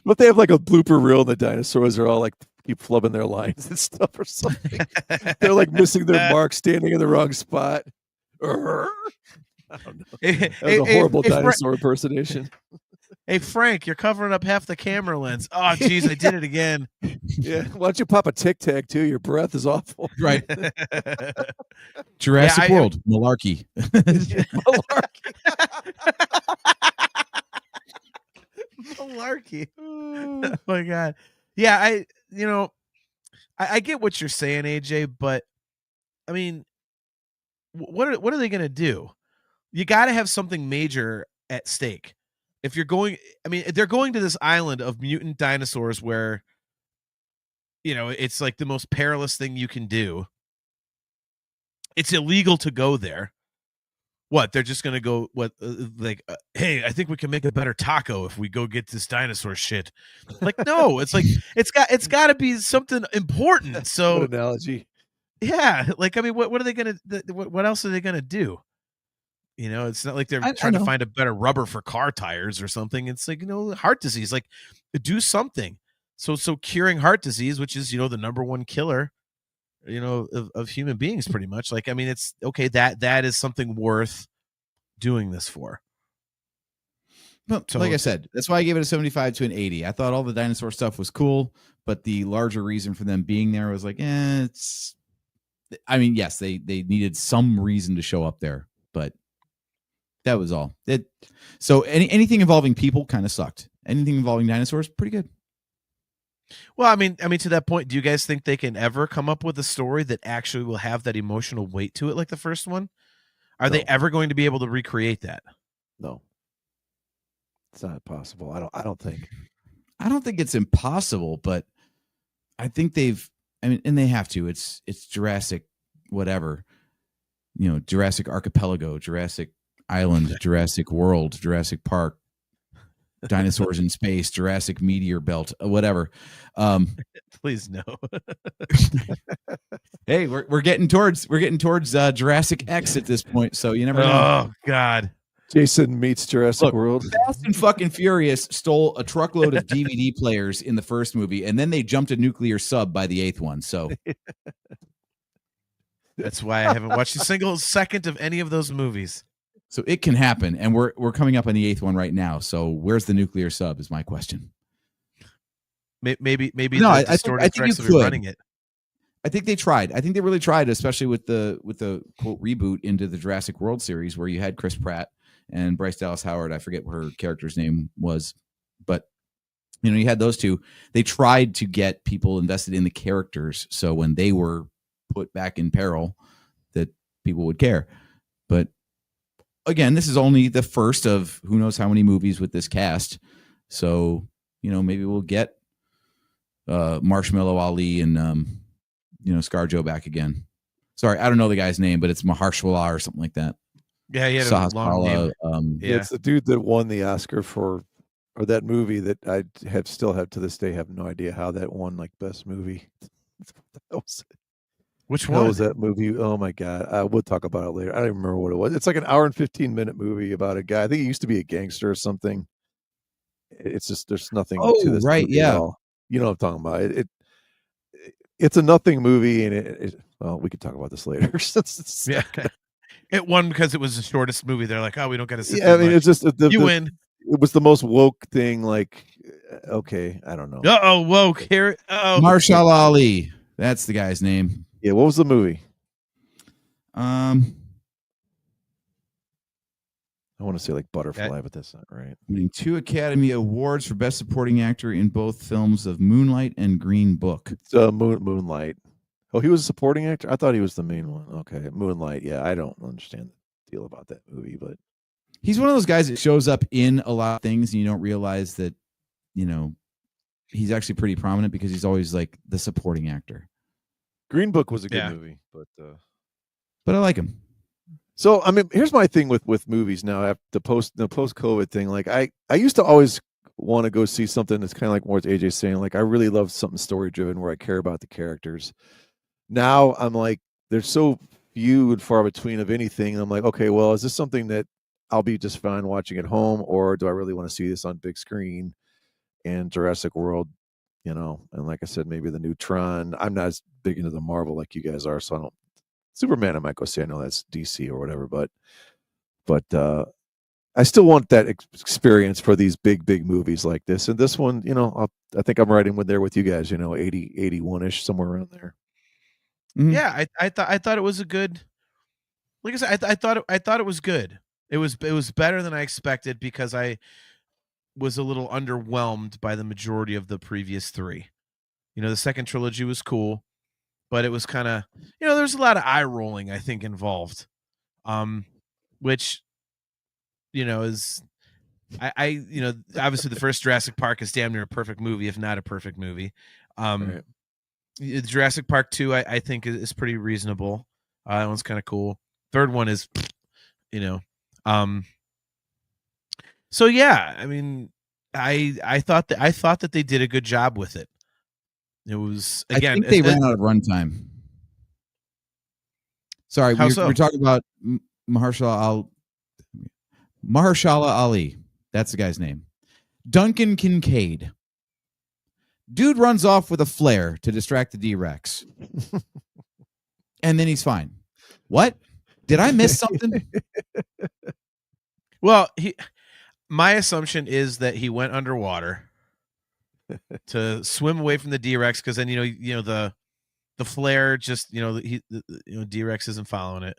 But they have like a blooper reel, and the dinosaurs are all like keep flubbing their lines and stuff or something. They're like missing their mark, standing in the wrong spot. I don't know. That was a horrible dinosaur impersonation. Hey, Frank, you're covering up half the camera lens. Oh, geez, I did it again. Yeah, why don't you pop a Tic Tac too? Your breath is awful. Right. Jurassic World, malarkey. Malarkey. Malarkey. Oh my God. Yeah, I get what you're saying, AJ, but I mean, what are they going to do? You got to have something major at stake. If you're going, I mean, they're going to this island of mutant dinosaurs where, it's like the most perilous thing you can do. It's illegal to go there. What? They're just going to go, hey, I think we can make a better taco if we go get this dinosaur shit. Like, no, it's like, it's got to be something important. So what analogy. Yeah. Like, I mean, what are they going to, what else are they going to do? It's not like they're trying to find a better rubber for car tires or something. It's like, heart disease, like do something. So curing heart disease, which is, the number one killer, of human beings pretty much. Like, I mean, it's okay. That is something worth doing this for. Well, so, like I said, that's why I gave it a 75 to an 80. I thought all the dinosaur stuff was cool, but the larger reason for them being there was like, yes, they needed some reason to show up there, but that was all. So anything involving people kind of sucked. Anything involving dinosaurs, pretty good. Well, I mean, to that point, do you guys think they can ever come up with a story that actually will have that emotional weight to it, like the first one? Are they ever going to be able to recreate that? No, it's not possible. I don't think. I don't think it's impossible, but I think and they have to. It's Jurassic, whatever. Jurassic Archipelago, Jurassic Island, Jurassic World, Jurassic Park, dinosaurs in space, Jurassic meteor belt, whatever. Please no. Hey, we're getting towards Jurassic X at this point, so you never know. Oh God. Jason meets Jurassic World. Fast and fucking Furious stole a truckload of DVD players in the first movie, and then they jumped a nuclear sub by the 8th one. So that's why I haven't watched a single second of any of those movies. So it can happen, and we're coming up on the 8th one right now. So where's the nuclear sub? Is my question. Maybe. No, I think you could. Running it. I think they tried. I think they really tried, especially with the quote reboot into the Jurassic World series, where you had Chris Pratt and Bryce Dallas Howard. I forget what her character's name was, but you had those two. They tried to get people invested in the characters, so when they were put back in peril, that people would care. But again, this is only the first of who knows how many movies with this cast. So, maybe we'll get Marshmallow Ali and, ScarJo back again. Sorry, I don't know the guy's name, but it's Mahershala or something like that. Yeah, he had a long name. It's the dude that won the Oscar or that movie that I still have to this day have no idea how that won like best movie. Which one? What was that movie? Oh my God. We'll talk about it later. I don't even remember what it was. It's like an hour and 15-minute movie about a guy. I think he used to be a gangster or something. It's just, there's nothing to this movie yeah. at all. You know what I'm talking about. It's a nothing movie, and well, we could talk about this later. Yeah. It won because it was the shortest movie. They're like, oh, we don't got to sit. Yeah, I mean, it's just you win. It was the most woke thing. Like, okay, I don't know. Woke here. Mahershala Ali. That's the guy's name. Yeah, what was the movie? I want to say like Butterfly, but that's not right. Winning 2 Academy Awards for Best Supporting Actor in both films of Moonlight and Green Book. It's Moonlight. Oh, he was a supporting actor? I thought he was the main one. Okay, Moonlight. Yeah, I don't understand the deal about that movie, but He's one of those guys that shows up in a lot of things and you don't realize that, he's actually pretty prominent because he's always like the supporting actor. Green Book was a good movie, but I like him. So I mean, here's my thing with movies now after the post COVID thing. Like I used to always want to go see something that's kind of like what AJ's saying. Like I really love something story driven where I care about the characters. Now I'm like, there's so few and far between of anything. And I'm like, okay, well, is this something that I'll be just fine watching at home, or do I really want to see this on big screen? And Jurassic World, and like I said, maybe the new Tron. I'm not as big into the Marvel like you guys are, so I don't. Superman, I might go see. I know that's DC or whatever, but I still want that experience for these big movies like this. And this one, I think I'm right in there with you guys. 80, 81-ish, somewhere around there. Mm-hmm. Yeah, I thought it was a good. Like I said, I thought it was good. It was better than I expected because I was a little underwhelmed by the majority of the previous three. The second trilogy was cool, but it was kind of, there's a lot of eye rolling, I think, involved. Which, is I obviously the first Jurassic Park is damn near a perfect movie, if not a perfect movie. Right. Jurassic Park 2, I think is pretty reasonable. That one's kind of cool. Third one is, so yeah, I mean, I thought that they did a good job with it. It was, again, I think they ran out of runtime. Sorry, we're talking about Mahershala Ali. That's the guy's name. Duncan Kincaid. Dude runs off with a flare to distract the D-Rex. And then he's fine. What? Did I miss something? Well, my assumption is that he went underwater to swim away from the D-Rex, because then the flare just D-Rex isn't following it,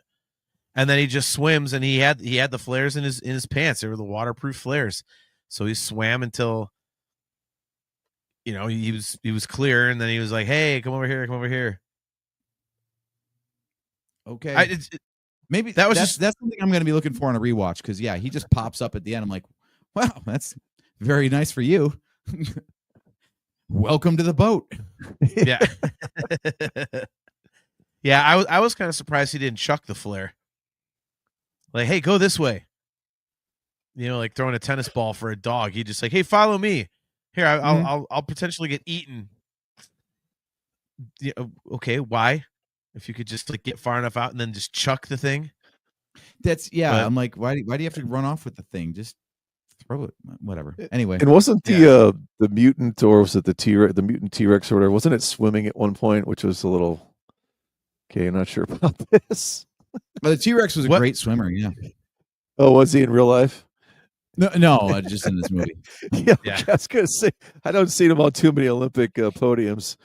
and then he just swims, and he had the flares in his pants. They were the waterproof flares, so he swam until he was clear, and then he was like, "Hey, come over here." Okay, maybe that's something I'm going to be looking for on a rewatch, because he just pops up at the end. I'm like, wow, that's very nice for you. Welcome to the boat. Yeah. Yeah, I was kind of surprised he didn't chuck the flare. Like, hey, go this way. Like throwing a tennis ball for a dog. He just like, hey, follow me. Here, I'll potentially get eaten. Yeah, okay, why? If you could just like get far enough out and then just chuck the thing. I'm like, why do you have to run off with the thing? Just throw it, whatever. Anyway, and wasn't the mutant, or was it the mutant T-Rex or whatever? Wasn't it swimming at one point, which was a little? Okay, I'm not sure about this. But the T-Rex was a great swimmer. Yeah. Oh, was he in real life? No, just in this movie. Yeah. I was gonna say I don't see him on too many Olympic podiums.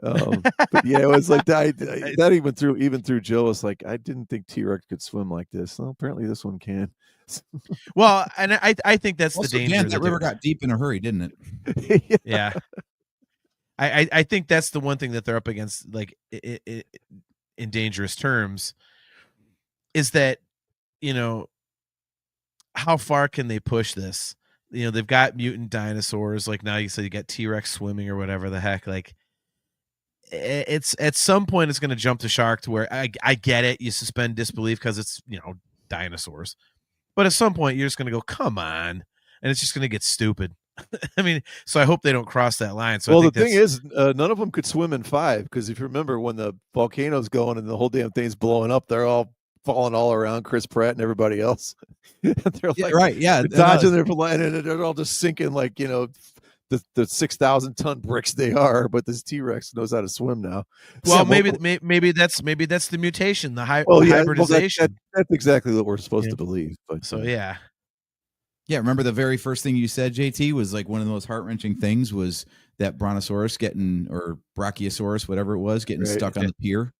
But yeah, it was like that. That even through Joe was like, I didn't think T-Rex could swim like this. Well, apparently this one can. Well, and I think that's also, the danger. That river got deep in a hurry, didn't it? Yeah. I think that's the one thing that they're up against, like in dangerous terms, is that how far can they push this? They've got mutant dinosaurs. Like now you said, you got T-Rex swimming or whatever the heck. Like it's at some point it's going to jump the shark to where I get it. You suspend disbelief because it's dinosaurs, but at some point you're just going to go, come on, and it's just going to get stupid. I mean, so I hope they don't cross that line. So well, the thing is, none of them could swim in 5, because if you remember when the volcano's going and the whole damn thing's blowing up, they're all falling all around Chris Pratt and everybody else. They're like, right, yeah, dodging their plane, and they're all just sinking like the 6,000-ton bricks they are. But this T-Rex knows how to swim now. Well, maybe that's the mutation, the hybridization. That's exactly what we're supposed to believe. But so yeah. Yeah, remember the very first thing you said, JT, was like one of the most heart-wrenching things was that Brontosaurus or Brachiosaurus, whatever it was, getting stuck on the pier.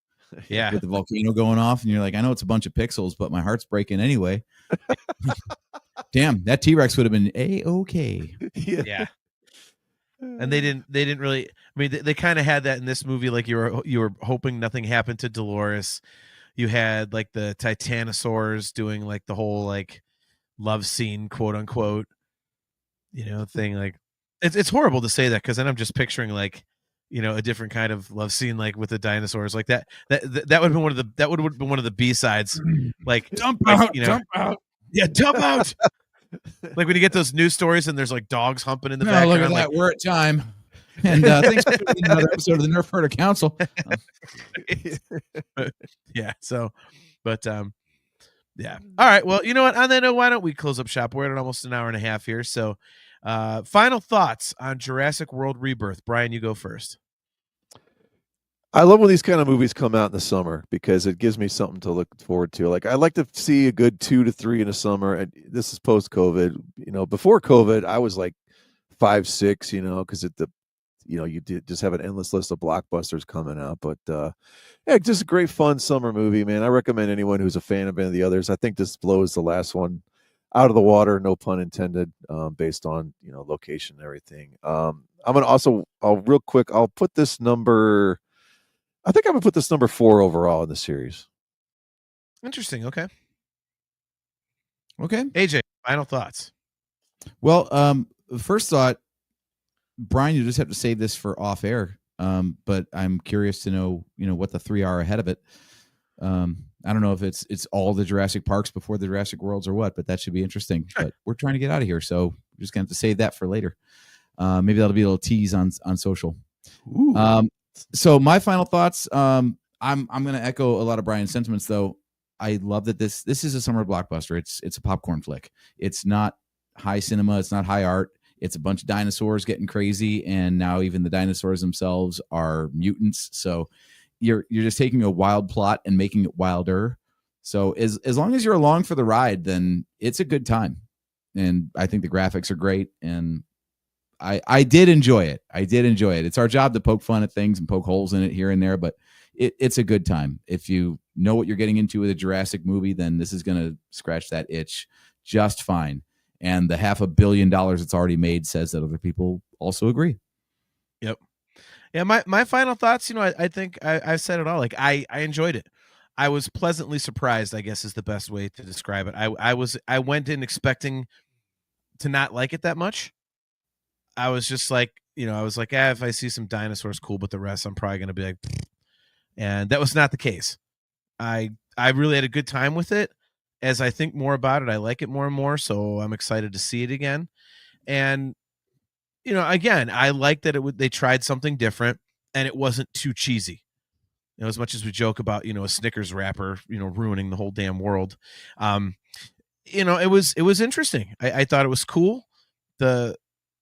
Yeah. With the volcano going off. And you're like, I know it's a bunch of pixels, but my heart's breaking anyway. Damn, that T-Rex would have been A-okay. Yeah. And they didn't really, I mean, they kind of had that in this movie. Like you were hoping nothing happened to Dolores. You had like the Titanosaurs doing like the whole like love scene, quote unquote, thing. Like it's horrible to say that because then I'm just picturing like, a different kind of love scene, like with the dinosaurs, like that would have been one of the B-sides, like Dump like, out. yeah, dump out. Like when you get those news stories and there's like dogs humping in the Oh, background. look at like, that. We're at time. And thanks for tuning in another episode of the Nerf Herder Council. Yeah. So, but yeah. All right. Well, you know what? On that note, why don't we close up shop? We're at almost an hour and a half here. So, final thoughts on Jurassic World Rebirth. Brian, you go first. I love when these kind of movies come out in the summer because it gives me something to look forward to. Like I like to see a good 2 to 3 in the summer. And this is post COVID. Before COVID, I was like 5, 6. Because you did just have an endless list of blockbusters coming out. But yeah, just a great fun summer movie, man. I recommend anyone who's a fan of any of the others. I think this blows the last one out of the water, no pun intended, based on location and everything. I'm gonna also, real quick, I'll put this number. I think I'm gonna put this number 4 overall in the series. Interesting. Okay. Okay. AJ, final thoughts. Well, first thought, Brian, you just have to save this for off air. But I'm curious to know, what the 3 are ahead of it. I don't know if it's all the Jurassic Parks before the Jurassic Worlds or what, but that should be interesting. But we're trying to get out of here, so we're just gonna have to save that for later. Maybe that'll be a little tease on social. Ooh. So my final thoughts. I'm gonna echo a lot of Brian's sentiments, though. I love that this is a summer blockbuster. It's a popcorn flick. It's not high cinema. It's not high art. It's a bunch of dinosaurs getting crazy, and now even the dinosaurs themselves are mutants. So you're just taking a wild plot and making it wilder. So as long as you're along for the ride, then it's a good time. And I think the graphics are great, and I did enjoy it. It's our job to poke fun at things and poke holes in it here and there, but it's a good time. If you know what you're getting into with a Jurassic movie, then this is going to scratch that itch just fine. And the $500 million it's already made says that other people also agree. Yep. Yeah. My final thoughts, I think I said it all. Like I enjoyed it. I was pleasantly surprised, I guess is the best way to describe it. I went in expecting to not like it that much. I was just like, if I see some dinosaurs, cool, but the rest I'm probably going to be like, pfft. And that was not the case. I really had a good time with it. As I think more about it, I like it more and more. So I'm excited to see it again. And, again, I like that they tried something different and it wasn't too cheesy. As much as we joke about, a Snickers wrapper, ruining the whole damn world. It was interesting. I thought it was cool. The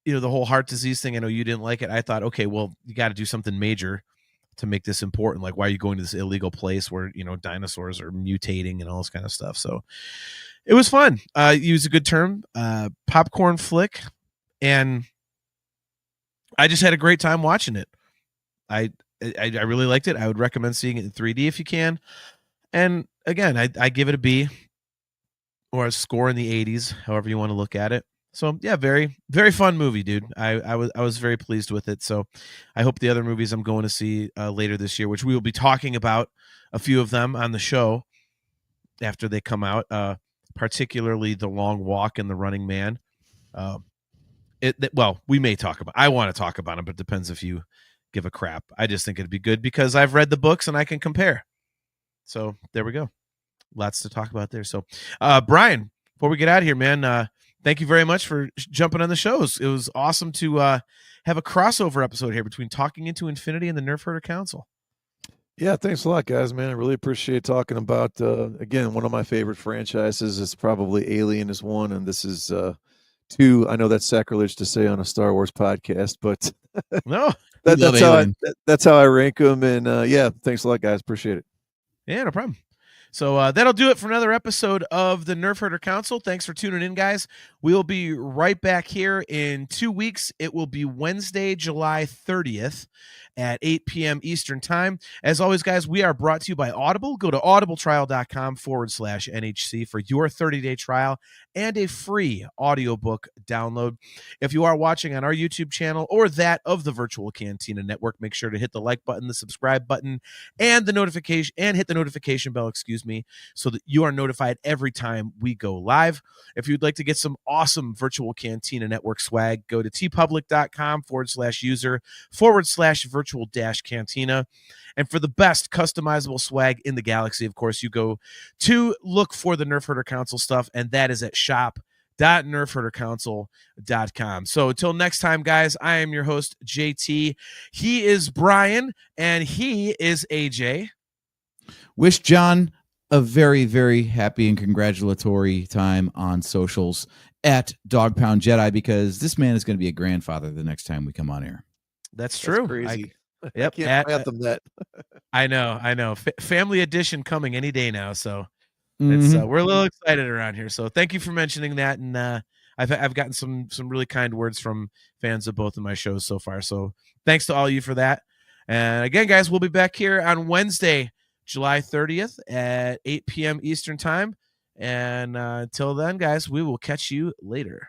whole heart disease thing. I know you didn't like it. I thought, okay, well, you got to do something major to make this important. Like, why are you going to this illegal place where, dinosaurs are mutating and all this kind of stuff? So it was fun. Use a good term, popcorn flick. And I just had a great time watching it. I really liked it. I would recommend seeing it in 3D if you can. And again, I give it a B or a score in the 80s, however you want to look at it. So yeah, very, very fun movie, dude. I was very pleased with it. So I hope the other movies I'm going to see later this year, which we will be talking about a few of them on the show after they come out, particularly The Long Walk and The Running Man. We may talk about. I want to talk about them, but it depends if you give a crap. I just think it'd be good because I've read the books and I can compare. So there we go. Lots to talk about there. So, Brian, before we get out of here, man. Thank you very much for jumping on the show. It was awesome to have a crossover episode here between Talking Into Infinity and the Nerf Herder Council. Yeah, thanks a lot, guys, man. I really appreciate talking about, again, one of my favorite franchises is probably Alien is one, and this is 2. I know that's sacrilege to say on a Star Wars podcast, but No, that's how I rank them. And yeah, thanks a lot, guys. Appreciate it. Yeah, no problem. So that'll do it for another episode of the Nerf Herder Council. Thanks for tuning in, guys. We'll be right back here in 2 weeks. It will be Wednesday, July 30th at 8 p.m. Eastern Time. As always, guys, we are brought to you by Audible. Go to audibletrial.com/NHC for your 30-day trial and a free audiobook download. If you are watching on our YouTube channel or that of the Virtual Cantina Network, make sure to hit the like button, the subscribe button, and hit the notification bell, so that you are notified every time we go live. If you'd like to get some awesome virtual Cantina Network swag, go to tpublic.com/user/virtual-cantina. And for the best customizable swag in the galaxy, of course, you go to look for the Nerf Herder Council stuff, and that is at shop.nerfherdercouncil.com. So until next time, guys, I am your host, JT. He is Brian, and he is AJ. Wish John a very, very happy and congratulatory time on socials at Dog Pound Jedi, because this man is going to be a grandfather the next time we come on air. That's true. Crazy. Yep. I can't fathom that. I know. Family edition coming any day now. So it's we're a little excited around here. So thank you for mentioning that. And I've gotten some really kind words from fans of both of my shows so far. So thanks to all of you for that. And again, guys, we'll be back here on Wednesday, July 30th at 8 p.m. Eastern time. And until then, guys, we will catch you later.